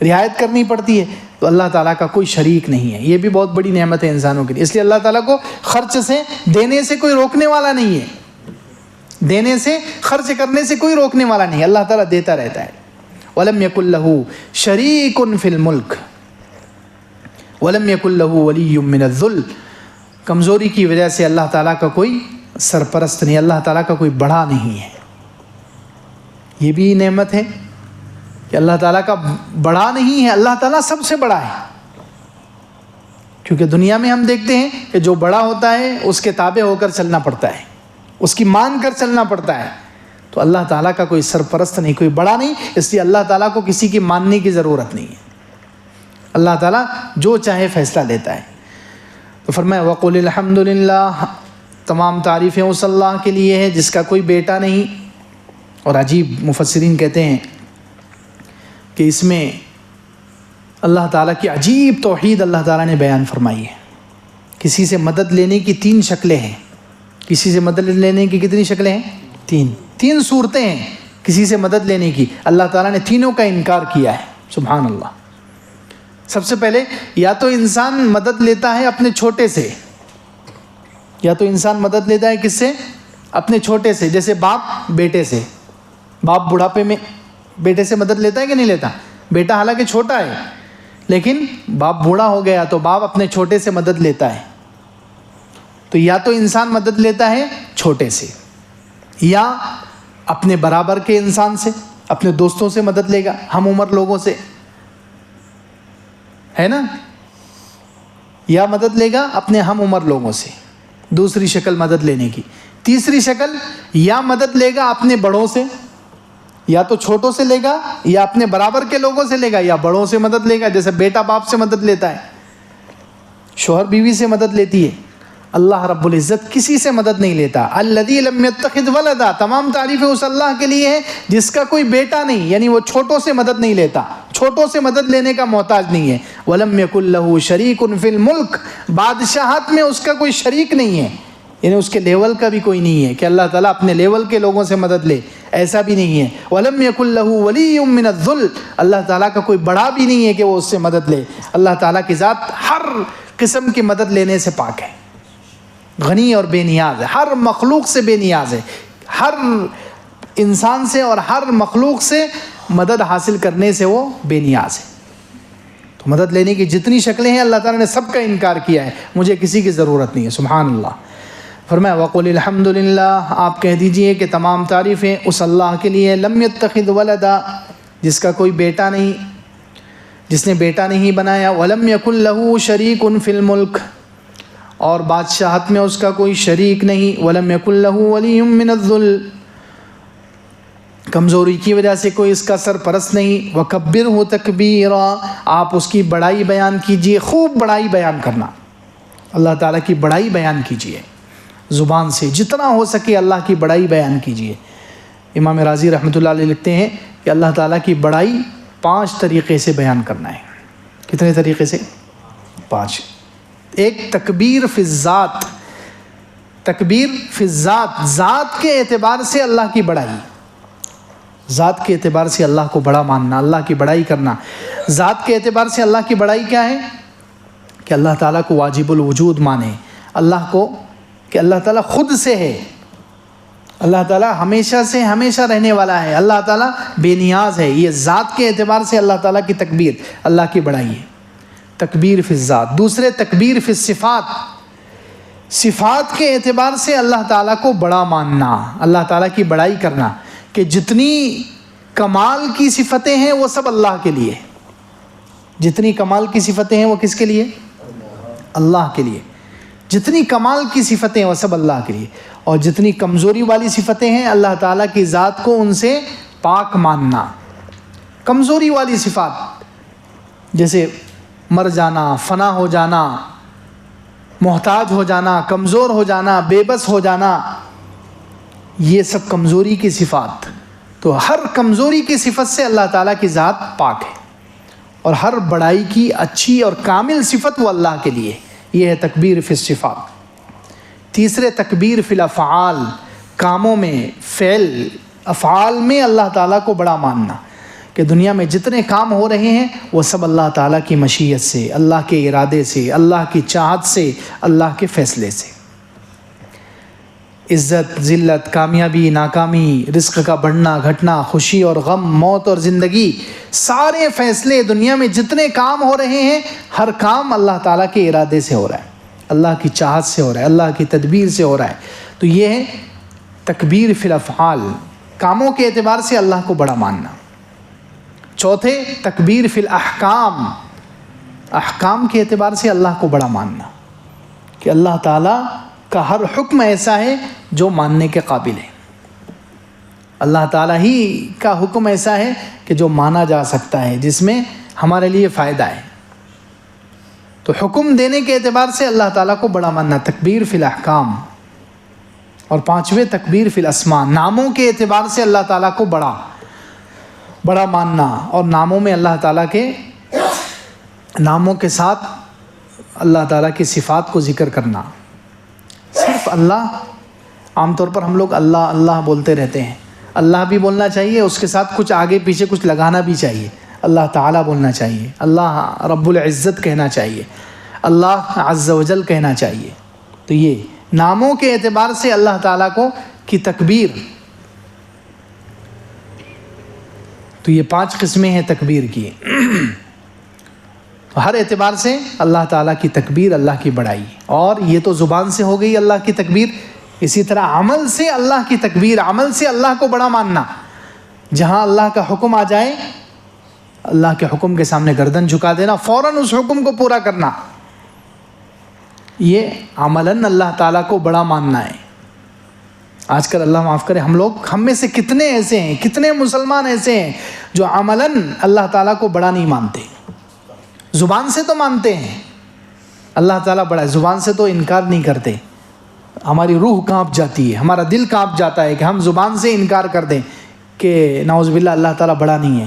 رعایت کرنی پڑتی ہے، تو اللہ تعالیٰ کا کوئی شریک نہیں ہے، یہ بھی بہت بڑی نعمت ہے انسانوں کے لیے۔ اس لیے اللہ تعالیٰ کو خرچ سے، دینے سے کوئی روکنے والا نہیں ہے، دینے سے، خرچ کرنے سے کوئی روکنے والا نہیں ہے، اللہ تعالیٰ دیتا رہتا ہے۔ وَلَمْ يَكُنْ لَهُ شَرِيكٌ فِي الْمُلْكِ وَلَمْ يَكُنْ لَهُ وَلِيٌّ مِّنَ الذُّلِّ، کمزوری کی وجہ سے اللہ تعالیٰ کا کوئی سرپرست نہیں، اللہ تعالیٰ کا کوئی بڑا نہیں ہے۔ یہ بھی نعمت ہے کہ اللہ تعالیٰ کا بڑا نہیں ہے، اللہ تعالیٰ سب سے بڑا ہے۔ کیونکہ دنیا میں ہم دیکھتے ہیں کہ جو بڑا ہوتا ہے اس کے تابع ہو کر چلنا پڑتا ہے، اس کی مان کر چلنا پڑتا ہے، تو اللہ تعالیٰ کا کوئی سرپرست نہیں، کوئی بڑا نہیں، اس لیے اللہ تعالیٰ کو کسی کی ماننے کی ضرورت نہیں ہے، اللہ تعالیٰ جو چاہے فیصلہ لیتا ہے۔ تو فرمایا وَقُلِ الْحَمْدُلِلَّهِ، تمام تعریفیں اس اللہ کے لیے ہے جس کا کوئی بیٹا نہیں۔ اور عجیب، مفسرین کہتے ہیں کہ اس میں اللہ تعالیٰ کی عجیب توحید اللہ تعالیٰ نے بیان فرمائی ہے۔ کسی سے مدد لینے کی 3 شکلیں ہیں، کسی سے مدد لینے کی کتنی شکلیں ہیں؟ 3 صورتیں ہیں کسی سے مدد لینے کی، اللہ تعالیٰ نے تینوں کا انکار کیا ہے، سبحان اللہ۔ سب سے پہلے یا تو انسان مدد لیتا ہے اپنے چھوٹے سے، یا تو انسان مدد لیتا ہے کس سے؟ اپنے چھوٹے سے، جیسے باپ بیٹے سے، باپ بڑھاپے میں بیٹے سے مدد لیتا ہے کہ نہیں لیتا؟ بیٹا حالانکہ چھوٹا ہے لیکن باپ بوڑھا ہو گیا تو باپ اپنے چھوٹے سے مدد لیتا ہے۔ تو یا تو انسان مدد لیتا ہے چھوٹے سے، یا اپنے برابر کے انسان سے، اپنے دوستوں سے مدد لے گا، ہم عمر لوگوں سے، ہے نا، یا مدد لے گا اپنے ہم عمر لوگوں سے، دوسری شکل مدد لینے کی۔ تیسری شکل، یا مدد لے گا اپنے بڑوں سے، یا تو چھوٹوں سے لے گا، یا اپنے برابر کے لوگوں سے لے گا، یا بڑوں سے مدد لے گا، جیسے بیٹا باپ سے مدد لیتا ہے، شوہر بیوی سے مدد لیتی ہے۔ اللہ رب العزت کسی سے مدد نہیں لیتا۔ الذی لم یتخذ ولدا، تمام تعریفیں اس اللہ کے لیے ہے جس کا کوئی بیٹا نہیں، یعنی وہ چھوٹوں سے مدد نہیں لیتا، چھوٹوں سے مدد لینے کا محتاج نہیں ہے۔ ولم یکن لہ شریک فی الملک، بادشاہت میں اس کا کوئی شریک نہیں ہے، یعنی اس کے لیول کا بھی کوئی نہیں ہے کہ اللہ تعالیٰ اپنے لیول کے لوگوں سے مدد لے، ایسا بھی نہیں ہے۔ وَلَمْ يَكُنْ لَهُ وَلِيٌّ مِّنَ الذُّلِّ، اللہ تعالیٰ کا کوئی بڑا بھی نہیں ہے کہ وہ اس سے مدد لے۔ اللہ تعالیٰ کی ذات ہر قسم کی مدد لینے سے پاک ہے، غنی اور بے نیاز ہے، ہر مخلوق سے بے نیاز ہے، ہر انسان سے اور ہر مخلوق سے مدد حاصل کرنے سے وہ بے نیاز ہے۔ تو مدد لینے کی جتنی شکلیں ہیں اللہ تعالیٰ نے سب کا انکار کیا ہے، مجھے کسی کی ضرورت نہیں ہے، سبحان اللہ۔ فرمایا وَقُلِ الْحَمْدُلِلَّهِ، آپ کہہ دیجئے کہ تمام تعریفیں اس اللہ کے لیے، لم یتخذ ولدا، جس کا کوئی بیٹا نہیں، جس نے بیٹا نہیں بنایا، وَلَمْ يَكُنْ لَهُ شَرِيكٌ فِي الْمُلْكِ، اور بادشاہت میں اس کا کوئی شریک نہیں، وَلَمْ يَكُنْ لَهُ وَلِيٌّ مِّنَ الذُّلِّ، کمزوری کی وجہ سے کوئی اس کا سرپرست نہیں، وَكَبِّرْهُ تَكْبِيرًا، آپ اس کی بڑائی بیان کیجئے، خوب بڑائی بیان کرنا، اللہ تعالیٰ کی بڑائی بیان کیجئے، زبان سے جتنا ہو سکے اللہ کی بڑائی بیان کیجئے۔ امام راضی رحمۃ اللہ علیہ لکھتے ہیں کہ اللہ تعالیٰ کی بڑائی 5 طریقے سے بیان کرنا ہے۔ کتنے طریقے سے؟ 5۔ ایک، تکبیر فی الذات، تکبیر فی الذات، ذات کے اعتبار سے اللہ کی بڑائی، ذات کے اعتبار سے اللہ کو بڑا ماننا، اللہ کی بڑائی کرنا۔ ذات کے اعتبار سے اللہ کی بڑائی کیا ہے؟ کہ اللہ تعالیٰ کو واجب الوجود مانے، اللہ کو کہ اللہ تعالیٰ خود سے ہے، اللہ تعالیٰ ہمیشہ سے ہمیشہ رہنے والا ہے، اللہ تعالیٰ بے نیاز ہے۔ یہ ذات کے اعتبار سے اللہ تعالیٰ کی تکبیر، اللہ کی بڑائی ہے، تکبیر فی الذات۔ دوسرے تکبیر فی الصفات، صفات کے اعتبار سے اللہ تعالیٰ کو بڑا ماننا، اللہ تعالیٰ کی بڑائی کرنا، کہ جتنی کمال کی صفتیں ہیں وہ سب اللہ کے لیے، جتنی کمال کی صفتیں ہیں وہ کس کے لیے؟ اللہ کے لیے۔ جتنی کمال کی صفتیں ہیں وہ سب اللہ کے لیے، اور جتنی کمزوری والی صفتیں ہیں اللہ تعالیٰ کی ذات کو ان سے پاک ماننا۔ کمزوری والی صفات جیسے مر جانا، فنا ہو جانا، محتاج ہو جانا، کمزور ہو جانا، بے بس ہو جانا، یہ سب کمزوری کی صفات۔ تو ہر کمزوری کی صفت سے اللہ تعالیٰ کی ذات پاک ہے، اور ہر بڑائی کی اچھی اور کامل صفت وہ اللہ کے لیے۔ یہ ہے تکبیر فی الصفات۔ تیسرے تکبیر فی الافعال، کاموں میں، فعل افعال میں اللہ تعالیٰ کو بڑا ماننا، کہ دنیا میں جتنے کام ہو رہے ہیں وہ سب اللہ تعالیٰ کی مشیت سے، اللہ کے ارادے سے، اللہ کی چاہت سے، اللہ کے فیصلے سے۔ عزت، ذلت، کامیابی، ناکامی، رزق کا بڑھنا گھٹنا، خوشی اور غم، موت اور زندگی، سارے فیصلے دنیا میں جتنے کام ہو رہے ہیں، ہر کام اللہ تعالیٰ کے ارادے سے ہو رہا ہے، اللہ کی چاہت سے ہو رہا ہے، اللہ کی تدبیر سے ہو رہا ہے۔ تو یہ ہے تکبیر فی الافعال، کاموں کے اعتبار سے اللہ کو بڑا ماننا۔ چوتھے تکبیر فی الاحکام، احکام کے اعتبار سے اللہ کو بڑا ماننا، کہ اللہ تعالیٰ کا ہر حکم ایسا ہے جو ماننے کے قابل ہے، اللہ تعالیٰ ہی کا حکم ایسا ہے کہ جو مانا جا سکتا ہے، جس میں ہمارے لیے فائدہ ہے۔ تو حکم دینے کے اعتبار سے اللہ تعالیٰ کو بڑا ماننا، تکبیر فی الاحکام۔ اور پانچویں تکبیر فی الاسماء، ناموں کے اعتبار سے اللہ تعالیٰ کو بڑا ماننا، اور ناموں میں اللہ تعالیٰ کے ناموں کے ساتھ اللہ تعالیٰ کی صفات کو ذکر کرنا۔ صرف اللہ، عام طور پر ہم لوگ اللہ اللہ بولتے رہتے ہیں، اللہ بھی بولنا چاہیے، اس کے ساتھ کچھ آگے پیچھے کچھ لگانا بھی چاہیے، اللہ تعالیٰ بولنا چاہیے، اللہ رب العزت کہنا چاہیے، اللہ عز و جل کہنا چاہیے۔ تو یہ ناموں کے اعتبار سے اللہ تعالیٰ کی تکبیر، تو یہ 5 قسمیں ہیں تکبیر کی۔ ہر اعتبار سے اللہ تعالیٰ کی تکبیر، اللہ کی بڑائی، اور یہ تو زبان سے ہو گئی اللہ کی تکبیر۔ اسی طرح عمل سے اللہ کی تکبیر، عمل سے اللہ کو بڑا ماننا، جہاں اللہ کا حکم آ جائے اللہ کے حکم کے سامنے گردن جھکا دینا، فوراً اس حکم کو پورا کرنا، یہ عملاً اللہ تعالیٰ کو بڑا ماننا ہے۔ آج کل اللہ معاف کرے، ہم میں سے کتنے ایسے ہیں، کتنے مسلمان ایسے ہیں جو عملاً اللہ تعالیٰ کو بڑا نہیں مانتے، زبان سے تو مانتے ہیں اللہ تعالیٰ بڑا ہے، زبان سے تو انکار نہیں کرتے، ہماری روح کانپ جاتی ہے، ہمارا دل کانپ جاتا ہے کہ ہم زبان سے انکار کر دیں کہ نعوذ باللہ اللہ تعالیٰ بڑا نہیں ہے۔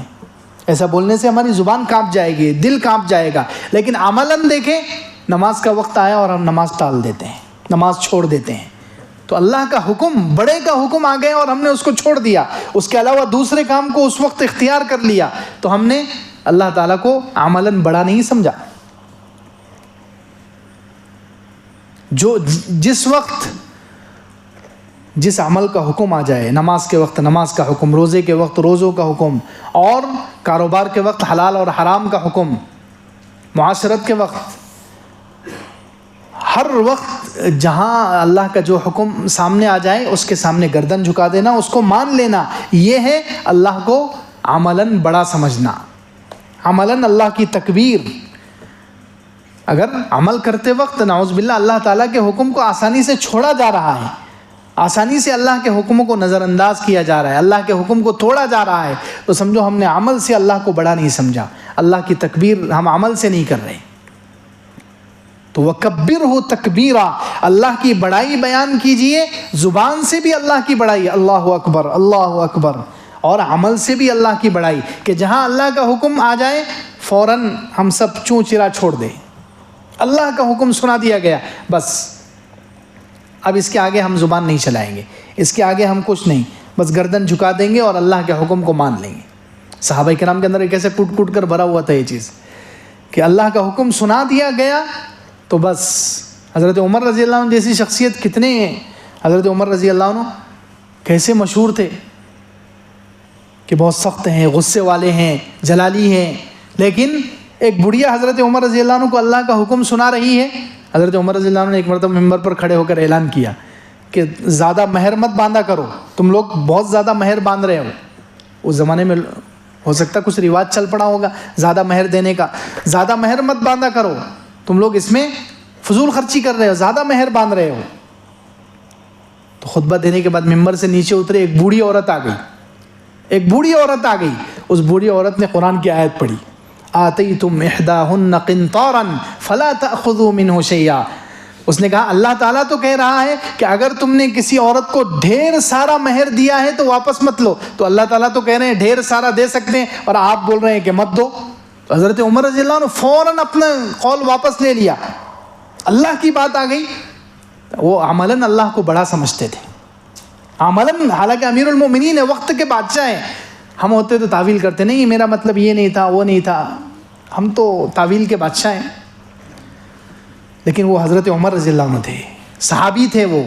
ایسا بولنے سے ہماری زبان کانپ جائے گی، دل کانپ جائے گا، لیکن عملاً دیکھیں، نماز کا وقت آیا اور ہم نماز ٹال دیتے ہیں، نماز چھوڑ دیتے ہیں، تو اللہ کا حکم، بڑے کا حکم آ گیا اور ہم نے اس کو چھوڑ دیا، اس کے علاوہ دوسرے کام کو اس وقت اختیار کر لیا، تو ہم نے اللہ تعالیٰ کو عملاً بڑا نہیں سمجھا۔ جس وقت جس عمل کا حکم آ جائے، نماز کے وقت نماز کا حکم، روزے کے وقت روزوں کا حکم، اور کاروبار کے وقت حلال اور حرام کا حکم، معاشرت کے وقت، ہر وقت جہاں اللہ کا جو حکم سامنے آ جائے اس کے سامنے گردن جھکا دینا، اس کو مان لینا، یہ ہے اللہ کو عملاً بڑا سمجھنا، عملاً اللہ کی تکبیر۔ اگر عمل کرتے وقت نعوذ باللہ اللہ تعالیٰ کے حکم کو آسانی سے چھوڑا جا رہا ہے، آسانی سے اللہ کے حکموں کو نظر انداز کیا جا رہا ہے، اللہ کے حکم کو توڑا جا رہا ہے، تو سمجھو ہم نے عمل سے اللہ کو بڑا نہیں سمجھا، اللہ کی تکبیر ہم عمل سے نہیں کر رہے۔ تو وَكَبِّرْهُ تَكْبِيرًا، اللہ کی بڑائی بیان کیجئے، زبان سے بھی اللہ کی بڑائی، اللہ اکبر اللہ اکبر، اور عمل سے بھی اللہ کی بڑائی، کہ جہاں اللہ کا حکم آ جائے فوراً ہم سب چوں چرا چھوڑ دیں، اللہ کا حکم سنا دیا گیا، بس اب اس کے آگے ہم زبان نہیں چلائیں گے، اس کے آگے ہم کچھ نہیں، بس گردن جھکا دیں گے اور اللہ کے حکم کو مان لیں گے. صحابہ کرام کے اندر ایک ایسے ٹوٹ ٹوٹ کر بھرا ہوا تھا یہ چیز کہ اللہ کا حکم سنا دیا گیا تو بس. حضرت عمر رضی اللہ عنہ جیسی شخصیت کتنے ہیں. حضرت عمر رضی اللہ عنہ کیسے مشہور تھے کہ بہت سخت ہیں, غصے والے ہیں, جلالی ہیں, لیکن ایک بڑھیا حضرت عمر رضی اللہ عنہ کو اللہ کا حکم سنا رہی ہے. حضرت عمر رضی اللہ عنہ نے ایک مرتبہ ممبر پر کھڑے ہو کر اعلان کیا کہ زیادہ مہر مت باندھا کرو, تم لوگ بہت زیادہ مہر باندھ رہے ہو. اس زمانے میں ہو سکتا کچھ رواج چل پڑا ہوگا زیادہ مہر دینے کا. زیادہ مہر مت باندھا کرو, تم لوگ اس میں فضول خرچی کر رہے ہو, زیادہ مہر باندھ رہے ہو. تو خطبہ دینے کے بعد ممبر سے نیچے اترے, ایک بوڑھی عورت آ گئی. ایک بوڑھی عورت آ گئی. اس بوڑھی عورت نے قرآن کی آیت پڑھی, آتیتم احداہن قنطارا فلا تأخذوا منہ شیئا. اس نے کہا اللہ تعالیٰ تو کہہ رہا ہے کہ اگر تم نے کسی عورت کو ڈھیر سارا مہر دیا ہے تو واپس مت لو. تو اللہ تعالیٰ تو کہہ رہے ہیں ڈھیر سارا دے سکتے ہیں اور آپ بول رہے ہیں کہ مت دو. تو حضرت عمر رضی اللہ عنہ فوراً اپنا قول واپس لے لیا. اللہ کی بات آ گئی. وہ عملاً اللہ کو بڑا سمجھتے تھے, عملاً, حالانکہ امیر المومنین ہے, وقت کے بادشاہ ہیں. ہم ہوتے تو تعویل کرتے, نہیں میرا مطلب یہ نہیں تھا, وہ نہیں تھا, ہم تو تعویل کے بادشاہ ہیں. لیکن وہ حضرت عمر رضی اللہ عنہ تھے, صحابی تھے, وہ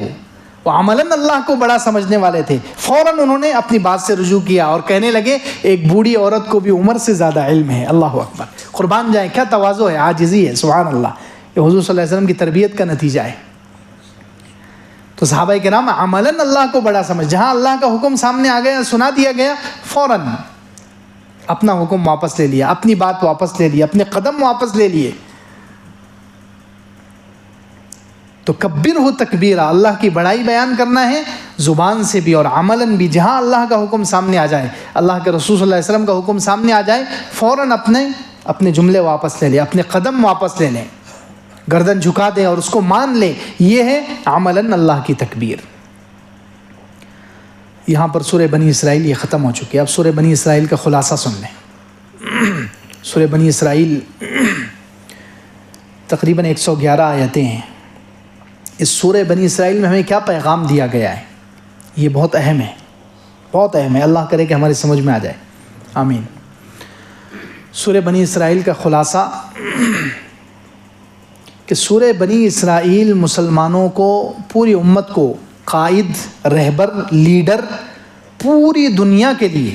عملاً اللہ کو بڑا سمجھنے والے تھے. فوراً انہوں نے اپنی بات سے رجوع کیا اور کہنے لگے ایک بوڑھی عورت کو بھی عمر سے زیادہ علم ہے. اللہ اکبر, قربان جائیں, کیا تواضع ہے, عاجزی ہے, سبحان اللہ. یہ حضور صلی اللہ علیہ وسلم کی تربیت کا نتیجہ ہے. تو صحابہ کرام عملاً اللہ کو بڑا سمجھ, جہاں اللہ کا حکم سامنے آ گیا, سنا دیا گیا, فوراً اپنا حکم واپس لے لیا, اپنی بات واپس لے لیا, اپنے قدم واپس لے لیے. تو کبرہ تکبیرہ, اللہ کی بڑائی بیان کرنا ہے زبان سے بھی اور عملاً بھی. جہاں اللہ کا حکم سامنے آ جائے, اللہ کے رسول صلی اللہ علیہ وسلم کا حکم سامنے آ جائے, فوراً اپنے جملے واپس لے لیں, اپنے قدم واپس لے لیں, گردن جھکا دیں اور اس کو مان لیں. یہ ہے عملاً اللہ کی تکبیر. یہاں پر سورہ بنی اسرائیل یہ ختم ہو چکی ہے. اب سورہ بنی اسرائیل کا خلاصہ سن لیں. سورہ بنی اسرائیل تقریباً 111 آیتیں ہیں. اس سورہ بنی اسرائیل میں ہمیں کیا پیغام دیا گیا ہے, یہ بہت اہم ہے, بہت اہم ہے. اللہ کرے کہ ہماری سمجھ میں آ جائے, آمین. سورہ بنی اسرائیل کا خلاصہ کہ سورہ بنی اسرائیل مسلمانوں کو, پوری امت کو قائد, رہبر, لیڈر, پوری دنیا کے لیے,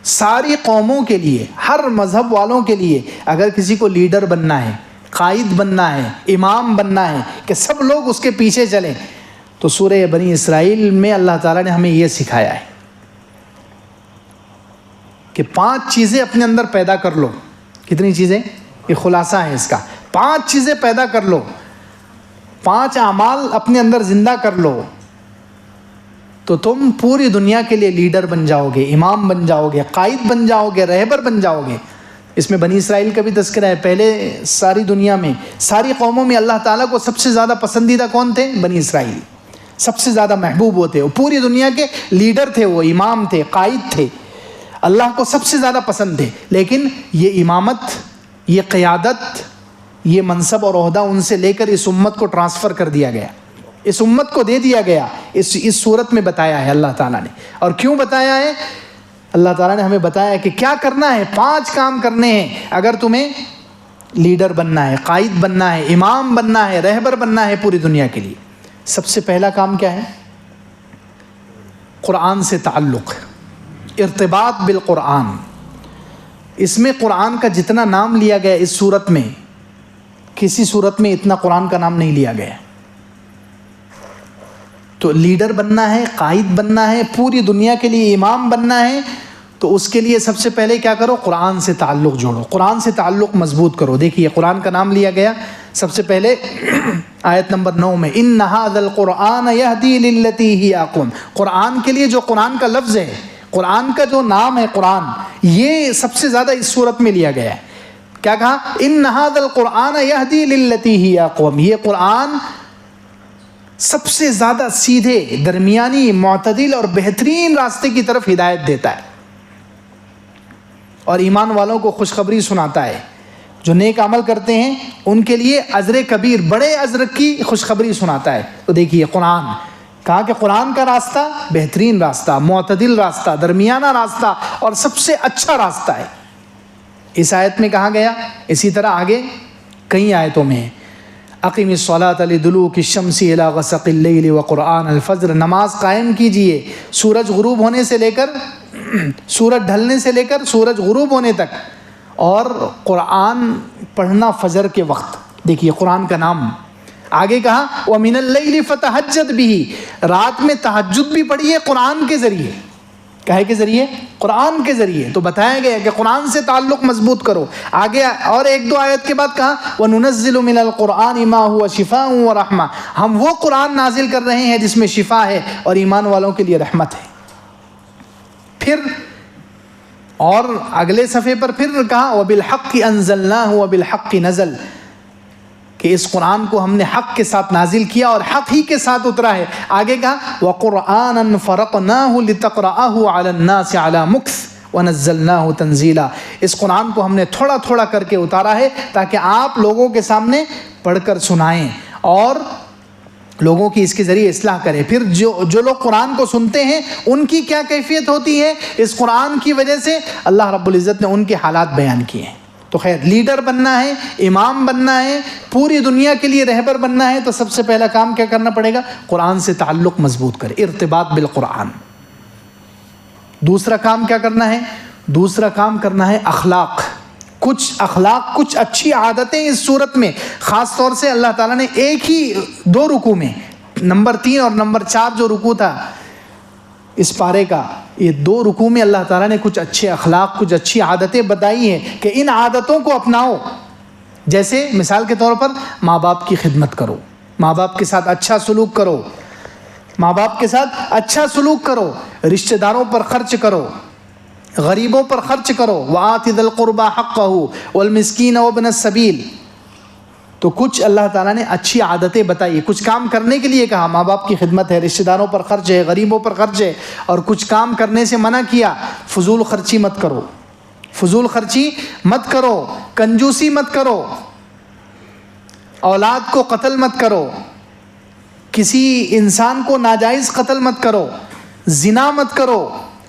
ساری قوموں کے لیے, ہر مذہب والوں کے لیے, اگر کسی کو لیڈر بننا ہے, قائد بننا ہے, امام بننا ہے کہ سب لوگ اس کے پیچھے چلیں, تو سورہ بنی اسرائیل میں اللہ تعالیٰ نے ہمیں یہ سکھایا ہے کہ 5 چیزیں اپنے اندر پیدا کر لو. کتنی چیزیں؟ یہ خلاصہ ہے اس کا. 5 چیزیں پیدا کر لو, 5 اعمال اپنے اندر زندہ کر لو, تو تم پوری دنیا کے لیے لیڈر بن جاؤ گے, امام بن جاؤ گے, قائد بن جاؤ گے, رہبر بن جاؤ گے. اس میں بنی اسرائیل کا بھی تذکرہ ہے. پہلے ساری دنیا میں, ساری قوموں میں اللہ تعالیٰ کو سب سے زیادہ پسندیدہ کون تھے؟ بنی اسرائیل. سب سے زیادہ محبوب ہوتے, وہ پوری دنیا کے لیڈر تھے, وہ امام تھے, قائد تھے, اللہ کو سب سے زیادہ پسند تھے. لیکن یہ امامت, یہ قیادت, یہ منصب اور عہدہ ان سے لے کر اس امت کو ٹرانسفر کر دیا گیا, اس امت کو دے دیا گیا. اس صورت میں بتایا ہے اللہ تعالیٰ نے. اور کیوں بتایا ہے؟ اللہ تعالیٰ نے ہمیں بتایا کہ کیا کرنا ہے. 5 کام کرنے ہیں اگر تمہیں لیڈر بننا ہے, قائد بننا ہے, امام بننا ہے, رہبر بننا ہے پوری دنیا کے لیے. سب سے پہلا کام کیا ہے؟ قرآن سے تعلق, ارتباط بالقرآن. اس میں قرآن کا جتنا نام لیا گیا اس صورت میں, کسی صورت میں اتنا قرآن کا نام نہیں لیا گیا. تو لیڈر بننا ہے, قائد بننا ہے, پوری دنیا کے لیے امام بننا ہے, تو اس کے لیے سب سے پہلے کیا کرو؟ قرآن سے تعلق جوڑو, قرآن سے تعلق مضبوط کرو. دیکھیے قرآن کا نام لیا گیا سب سے پہلے آیت نمبر 9 میں, ان ھذا القرآن یہدی للتی ہی اقوم. قرآن کے لیے جو قرآن کا لفظ ہے, قرآن کا جو نام ہے قرآن, یہ سب سے زیادہ اس صورت میں لیا گیا ہے. کیا کہا؟ ان ھذا القرآن یہدی للتی ہی اقوم. یہ قرآن سب سے زیادہ سیدھے, درمیانی, معتدل اور بہترین راستے کی طرف ہدایت دیتا ہے, اور ایمان والوں کو خوشخبری سناتا ہے. جو نیک عمل کرتے ہیں ان کے لیے اجر کبیر, بڑے اجر کی خوشخبری سناتا ہے. تو دیکھیے قرآن کہا کہ قرآن کا راستہ بہترین راستہ، معتدل راستہ، درمیانہ راستہ اور سب سے اچھا راستہ ہے. اس آیت میں کہا گیا. اسی طرح آگے کئی آیتوں میں ہے اقیم الصلاۃ لدلوک الشمس الی غسق اللیل وقرآن الفجر، نماز قائم کیجئے سورج غروب ہونے سے لے کر سورج ڈھلنے سے لے کر سورج غروب ہونے تک، اور قرآن پڑھنا فجر کے وقت. دیکھیے قرآن کا نام. آگے کہا وَمِنَ اللَّيْلِ فَتَهَجَّدْ بِهِ، رات میں تہجد بھی پڑھیے قرآن کے ذریعے. کہے کے ذریعے؟ قرآن کے ذریعے. تو بتایا گیا کہ قرآن سے تعلق مضبوط کرو. آگے اور ایک دو آیت کے بعد کہا وَنُنَزِّلُ مِنَ الْقُرْآنِ مَا هُوَ شِفَاءٌ وَرَحْمَةٌ، ہم وہ قرآن نازل کر رہے ہیں جس میں شفا ہے اور ایمان والوں کے لیے رحمت ہے. پھر اور اگلے صفحے پر پھر کہا وَبِالْحَقِّ أَنزَلْنَاهُ وَبِالْحَقِّ نَزَلَ، کہ اس قرآن کو ہم نے حق کے ساتھ نازل کیا اور حق ہی کے ساتھ اترا ہے. آگے کہا وَقُرْآنًا فَرَقْنَاهُ لِتَقْرَأَهُ عَلَى النَّاسِ عَلَى مُكْثٍ وَنَزَّلْنَاهُ تَنزِيلًا، اس قرآن کو ہم نے تھوڑا تھوڑا کر کے اتارا ہے تاکہ آپ لوگوں کے سامنے پڑھ کر سنائیں اور لوگوں کی اس کے ذریعے اصلاح کریں. پھر جو لوگ قرآن کو سنتے ہیں ان کی کیا کیفیت ہوتی ہے، اس قرآن کی وجہ سے اللہ رب العزت نے ان کے حالات بیان کیے ہیں. تو خیر لیڈر بننا ہے، امام بننا ہے، پوری دنیا کے لیے رہبر بننا ہے، تو سب سے پہلا کام کیا کرنا پڑے گا؟ قرآن سے تعلق مضبوط کرے، ارتباط بالقرآن. دوسرا کام کیا کرنا ہے؟ دوسرا کام کرنا ہے اخلاق. کچھ اخلاق، کچھ اچھی عادتیں اس صورت میں خاص طور سے اللہ تعالیٰ نے ایک ہی دو رکوع میں، نمبر 3 اور نمبر 4 جو رکوع تھا اس پارے کا، یہ 2 رکوع میں اللہ تعالیٰ نے کچھ اچھے اخلاق، کچھ اچھی عادتیں بتائی ہیں کہ ان عادتوں کو اپناؤ. جیسے مثال کے طور پر ماں باپ کی خدمت کرو، ماں باپ کے ساتھ اچھا سلوک کرو، ماں باپ کے ساتھ اچھا سلوک کرو، رشتہ داروں پر خرچ کرو، غریبوں پر خرچ کرو. وَآتِ ذِي الْقُرْبَى حَقَّهُ وَالْمِسْكِينَ وَابْنَ السَّبِيلِ. تو کچھ اللہ تعالیٰ نے اچھی عادتیں بتائی، کچھ کام کرنے کے لیے کہا، ماں باپ کی خدمت ہے، رشتہ داروں پر خرچ ہے، غریبوں پر خرچ ہے، اور کچھ کام کرنے سے منع کیا، فضول خرچی مت کرو، فضول خرچی مت کرو، کنجوسی مت کرو، اولاد کو قتل مت کرو، کسی انسان کو ناجائز قتل مت کرو، زنا مت کرو،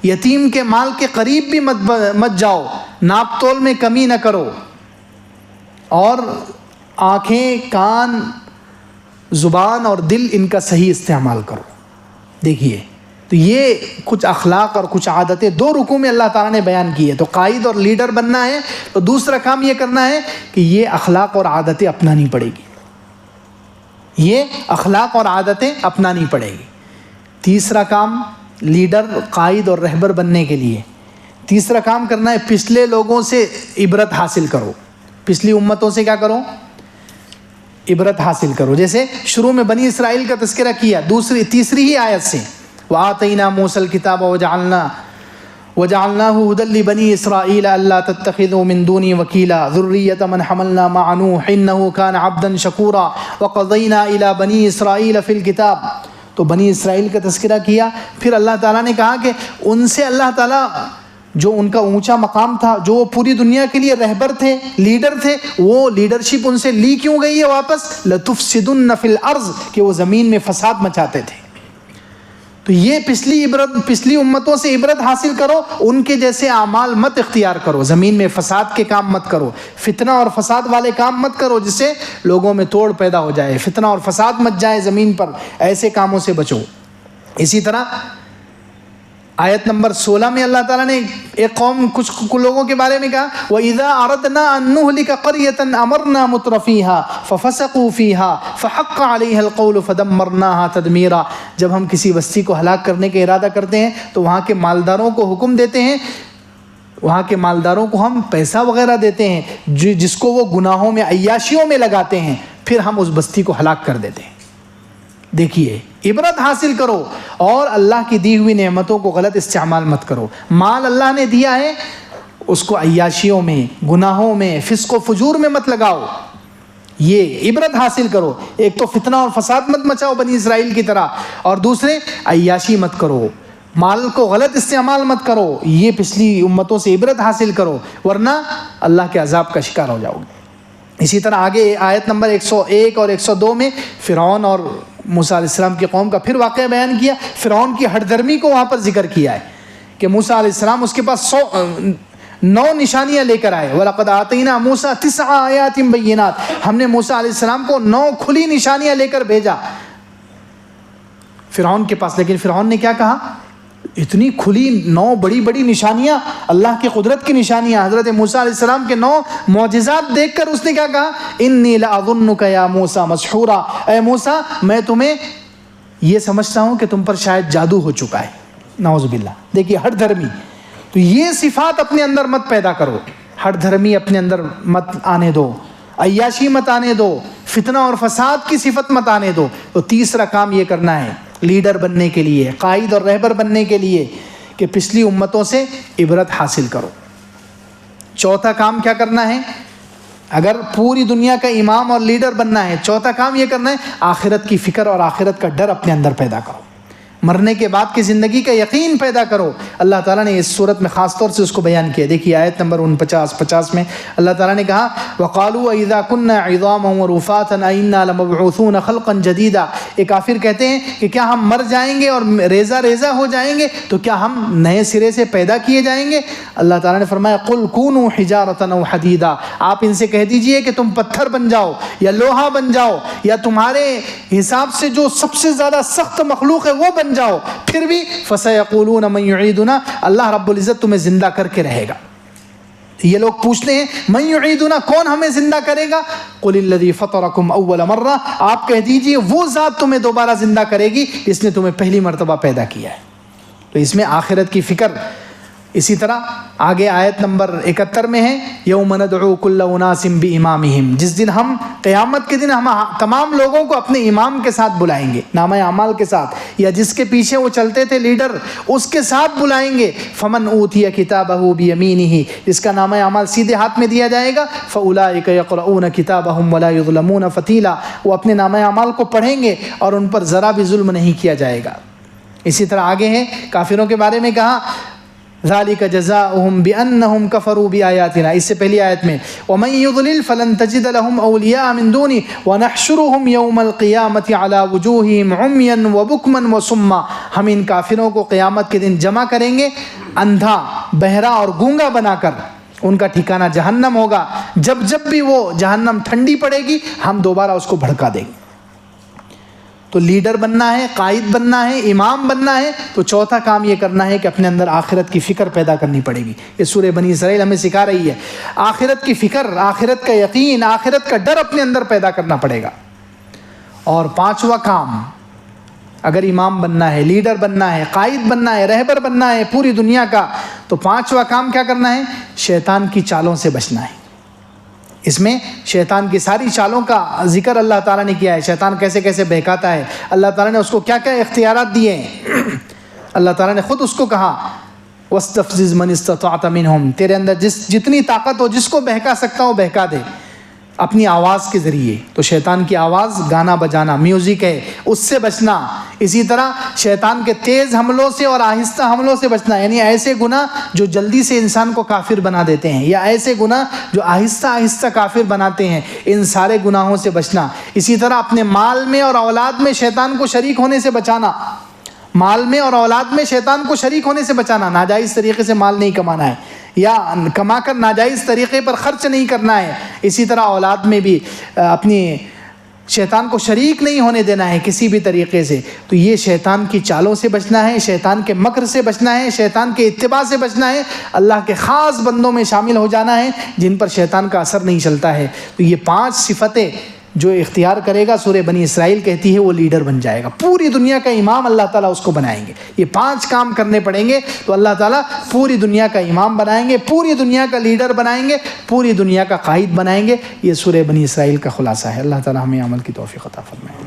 یتیم کے مال کے قریب بھی مت جاؤ، ناپ تول میں کمی نہ کرو، اور آنکھیں، کان، زبان اور دل ان کا صحیح استعمال کرو. دیکھیے تو یہ کچھ اخلاق اور کچھ عادتیں 2 رکوع میں اللہ تعالیٰ نے بیان کی ہے. تو قائد اور لیڈر بننا ہے تو دوسرا کام یہ کرنا ہے کہ یہ اخلاق اور عادتیں اپنانی پڑے گی، یہ اخلاق اور عادتیں اپنانی پڑے گی. تیسرا کام لیڈر، قائد اور رہبر بننے کے لیے تیسرا کام کرنا ہے پچھلے لوگوں سے عبرت حاصل کرو. پچھلی امتوں سے کیا کرو؟ عبرت حاصل کرو. جیسے شروع میں بنی اسرائیل کا تذکرہ کیا، تیسری ہی آیت سے وَآتَيْنَا مُوسَى الْكِتَابَ وَجَعَلْنَاهُ هُدًى لِبَنِي إِسْرَائِيلَ أَلَّا تَتَّخِذُوا مِن دُونِي وَكِيلًا ذُرِّيَّةَ مَنْ حَمَلْنَا مَعَ نُوحٍ إِنَّهُ كَانَ عَبْدًا شَكُورًا وَقَضَيْنَا إِلَى بَنِي إِسْرَائِيلَ فِي الْكِتَابِ. تو بنی اسرائیل کا تذکرہ کیا. پھر اللہ تعالیٰ نے کہا کہ ان سے اللہ تعالیٰ جو ان کا اونچا مقام تھا، جو وہ پوری دنیا کے لیے رہبر تھے، لیڈر تھے، وہ لیڈرشپ ان سے لی کیوں گئی ہے واپس؟ لَتُفْسِدُنَّ فِي الْأَرْضِ، کہ وہ زمین میں فساد مچاتے تھے. تو یہ پچھلی امتوں سے عبرت حاصل کرو، ان کے جیسے اعمال مت اختیار کرو، زمین میں فساد کے کام مت کرو، فتنہ اور فساد والے کام مت کرو جس سے لوگوں میں توڑ پیدا ہو جائے، فتنہ اور فساد مچ جائے زمین پر، ایسے کاموں سے بچو. اسی طرح آیت نمبر 16 میں اللہ تعالیٰ نے ایک قوم، کچھ لوگوں کے بارے میں کہا وَإِذَا أَرَدْنَا أَن نُهْلِكَ قَرْيَةً أَمَرْنَا مُتْرَفِيهَا فَفَسَقُوا فِيهَا فَحَقَّ عَلَيْهَا الْقَوْلُ فَدَمَّرْنَاهَا تَدْمِيرًا. جب ہم کسی بستی کو ہلاک کرنے کا ارادہ کرتے ہیں تو وہاں کے مالداروں کو حکم دیتے ہیں، وہاں کے مالداروں کو ہم پیسہ وغیرہ دیتے ہیں جس کو وہ گناہوں میں، عیاشیوں میں لگاتے ہیں، پھر ہم اس بستی کو ہلاک کر دیتے ہیں. دیکھیے عبرت حاصل کرو اور اللہ کی دی ہوئی نعمتوں کو غلط استعمال مت کرو. مال اللہ نے دیا ہے، اس کو عیاشیوں میں، گناہوں میں، فسق و فجور میں مت لگاؤ. یہ عبرت حاصل کرو. ایک تو فتنہ اور فساد مت مچاؤ بنی اسرائیل کی طرح، اور دوسرے عیاشی مت کرو، مال کو غلط استعمال مت کرو. یہ پچھلی امتوں سے عبرت حاصل کرو، ورنہ اللہ کے عذاب کا شکار ہو جاؤ گے. اسی طرح آگے آیت نمبر 101 اور 102 میں فرعون اور موسیٰ علیہ السلام کی قوم کا پھر واقعہ بیان کیا. فرعون کی ہٹ دھرمی کو وہاں پر ذکر کیا ہے کہ موسیٰ علیہ السلام اس کے پاس 9 نشانیاں لے کر آئے. وَلَقَدْ آتَيْنَا مُوسَىٰ 9 آیَاتٍ بَيِّنَاتٍ, ہم نے موسیٰ علیہ السلام کو 9 کھلی نشانیاں لے کر بھیجا فرعون کے پاس. لیکن فرعون نے کیا کہا؟ اتنی کھلی 9 بڑی بڑی نشانیاں, اللہ کی قدرت کی نشانیاں, حضرت موسیٰ علیہ السلام کے 9 معجزات دیکھ کر اس نے کیا کہا؟ انی لأظنک یا موسیٰ مسحورا, اے موسیٰ میں تمہیں یہ سمجھتا ہوں کہ تم پر شاید جادو ہو چکا ہے. نعوذ باللہ. دیکھیے ہٹ دھرمی, تو یہ صفات اپنے اندر مت پیدا کرو, ہٹ دھرمی اپنے اندر مت آنے دو, عیاشی مت آنے دو, فتنہ اور فساد کی صفت مت آنے دو. تو تیسرا کام یہ کرنا ہے لیڈر بننے کے لیے, قائد اور رہبر بننے کے لیے, کہ پچھلی امتوں سے عبرت حاصل کرو. چوتھا کام کیا کرنا ہے؟ اگر پوری دنیا کا امام اور لیڈر بننا ہے, چوتھا کام یہ کرنا ہے آخرت کی فکر اور آخرت کا ڈر اپنے اندر پیدا کرو. مرنے کے بعد کی زندگی کا یقین پیدا کرو. اللہ تعالیٰ نے اس صورت میں خاص طور سے اس کو بیان کیا. دیکھیے آیت نمبر 49 میں اللہ تعالیٰ نے کہا وَقَالُوا وَإِذَا كُنَّا عِظَامًا وَرُفَاتًا أَإِنَّا لَمَبْعُوثُونَ خَلْقًا جَدِيدًا. یہ کافر کہتے ہیں کہ کیا ہم مر جائیں گے اور ریزہ ہو جائیں گے تو کیا ہم نئے سرے سے پیدا کیے جائیں گے؟ اللہ تعالیٰ نے فرمایا قُلْ كُونُوا حِجَارَةً أَوْ حَدِيدًا, آپ ان سے کہہ دیجئے کہ تم پتھر بن جاؤ یا لوہا بن جاؤ یا تمہارے حساب سے جو سب سے زیادہ سخت مخلوق ہے وہ بن جاؤ, پھر بھی فَسَيَقُولُونَ مَن يُعِيدُنَا, اللہ رب العزت تمہیں زندہ کر کے رہے گا. یہ لوگ پوچھتے ہیں من یعیدنا, کون ہمیں زندہ کرے گا؟ قُلِ الَّذِي فَطَرَكُمْ أَوَّلَ مَرَّةٍ, آپ کہہ دیجئے وہ ذات تمہیں دوبارہ زندہ کرے گی جس نے تمہیں پہلی مرتبہ پیدا کیا ہے. تو اس میں آخرت کی فکر. اسی طرح آگے آیت نمبر 71 میں ہے یوم ندعو کل اناس بامامہم, جس دن ہم قیامت کے دن ہم تمام لوگوں کو اپنے امام کے ساتھ بلائیں گے, نامہ اعمال کے ساتھ, یا جس کے پیچھے وہ چلتے تھے لیڈر اس کے ساتھ بلائیں گے. فمن اوتی کتابہ بیمینہ, جس کا نامہ اعمال سیدھے ہاتھ میں دیا جائے گا. فاولئک یقرؤون کتابہم ولا یظلمون فتیلا, وہ اپنے نامہ اعمال کو پڑھیں گے اور ان پر ذرا بھی ظلم نہیں کیا جائے گا. اسی طرح آگے ہے کافروں کے بارے میں کہا ذالک جزاؤہم بانہم کفروا بآیاتنا, اس سے پہلی آیت میں ومن یضلل فلن تجد لهم اولیاء من دونی ونحشرهم یوم القیامۃ علی وجوہہم عمیا وبکما وصما, ہم ان کافروں کو قیامت کے دن جمع کریں گے اندھا, بہرا اور گونگا بنا کر. ان کا ٹھکانہ جہنم ہوگا, جب بھی وہ جہنم ٹھنڈی پڑے گی ہم دوبارہ اس کو بھڑکا دیں گے. تو لیڈر بننا ہے, قائد بننا ہے, امام بننا ہے, تو چوتھا کام یہ کرنا ہے کہ اپنے اندر آخرت کی فکر پیدا کرنی پڑے گی. یہ سورہ بنی اسرائیل ہمیں سکھا رہی ہے. آخرت کی فکر, آخرت کا یقین, آخرت کا ڈر اپنے اندر پیدا کرنا پڑے گا. اور پانچواں کام, اگر امام بننا ہے, لیڈر بننا ہے, قائد بننا ہے, رہبر بننا ہے پوری دنیا کا, تو پانچواں کام کیا کرنا ہے؟ شیطان کی چالوں سے بچنا ہے. اس میں شیطان کی ساری چالوں کا ذکر اللہ تعالیٰ نے کیا ہے. شیطان کیسے کیسے بہکاتا ہے, اللہ تعالیٰ نے اس کو کیا کیا اختیارات دیے ہیں. اللہ تعالیٰ نے خود اس کو کہا وَاسْتَفْزِزْ مَنِ اسْتَطَعْتَ مِنْهُمْ, تیرے اندر جتنی طاقت ہو, جس کو بہکا سکتا ہو بہکا دے اپنی آواز کے ذریعے. تو شیطان کی آواز, گانا بجانا, میوزک ہے, اس سے بچنا. اسی طرح شیطان کے تیز حملوں سے اور آہستہ حملوں سے بچنا, یعنی ایسے گناہ جو جلدی سے انسان کو کافر بنا دیتے ہیں یا ایسے گناہ جو آہستہ آہستہ کافر بناتے ہیں, ان سارے گناہوں سے بچنا. اسی طرح اپنے مال میں اور اولاد میں شیطان کو شریک ہونے سے بچانا, مال میں اور اولاد میں شیطان کو شریک ہونے سے بچانا. ناجائز طریقے سے مال نہیں کمانا ہے یا کما کر ناجائز طریقے پر خرچ نہیں کرنا ہے. اسی طرح اولاد میں بھی اپنی شیطان کو شریک نہیں ہونے دینا ہے کسی بھی طریقے سے. تو یہ شیطان کی چالوں سے بچنا ہے, شیطان کے مکر سے بچنا ہے, شیطان کے اتباع سے بچنا ہے, اللہ کے خاص بندوں میں شامل ہو جانا ہے جن پر شیطان کا اثر نہیں چلتا ہے. تو یہ 5 صفتیں جو اختیار کرے گا, سورہ بنی اسرائیل کہتی ہے, وہ لیڈر بن جائے گا. پوری دنیا کا امام اللہ تعالیٰ اس کو بنائیں گے. یہ 5 کام کرنے پڑیں گے تو اللہ تعالیٰ پوری دنیا کا امام بنائیں گے, پوری دنیا کا لیڈر بنائیں گے, پوری دنیا کا قائد بنائیں گے. یہ سورہ بنی اسرائیل کا خلاصہ ہے. اللہ تعالیٰ ہمیں عمل کی توفیق عطا فرمائے.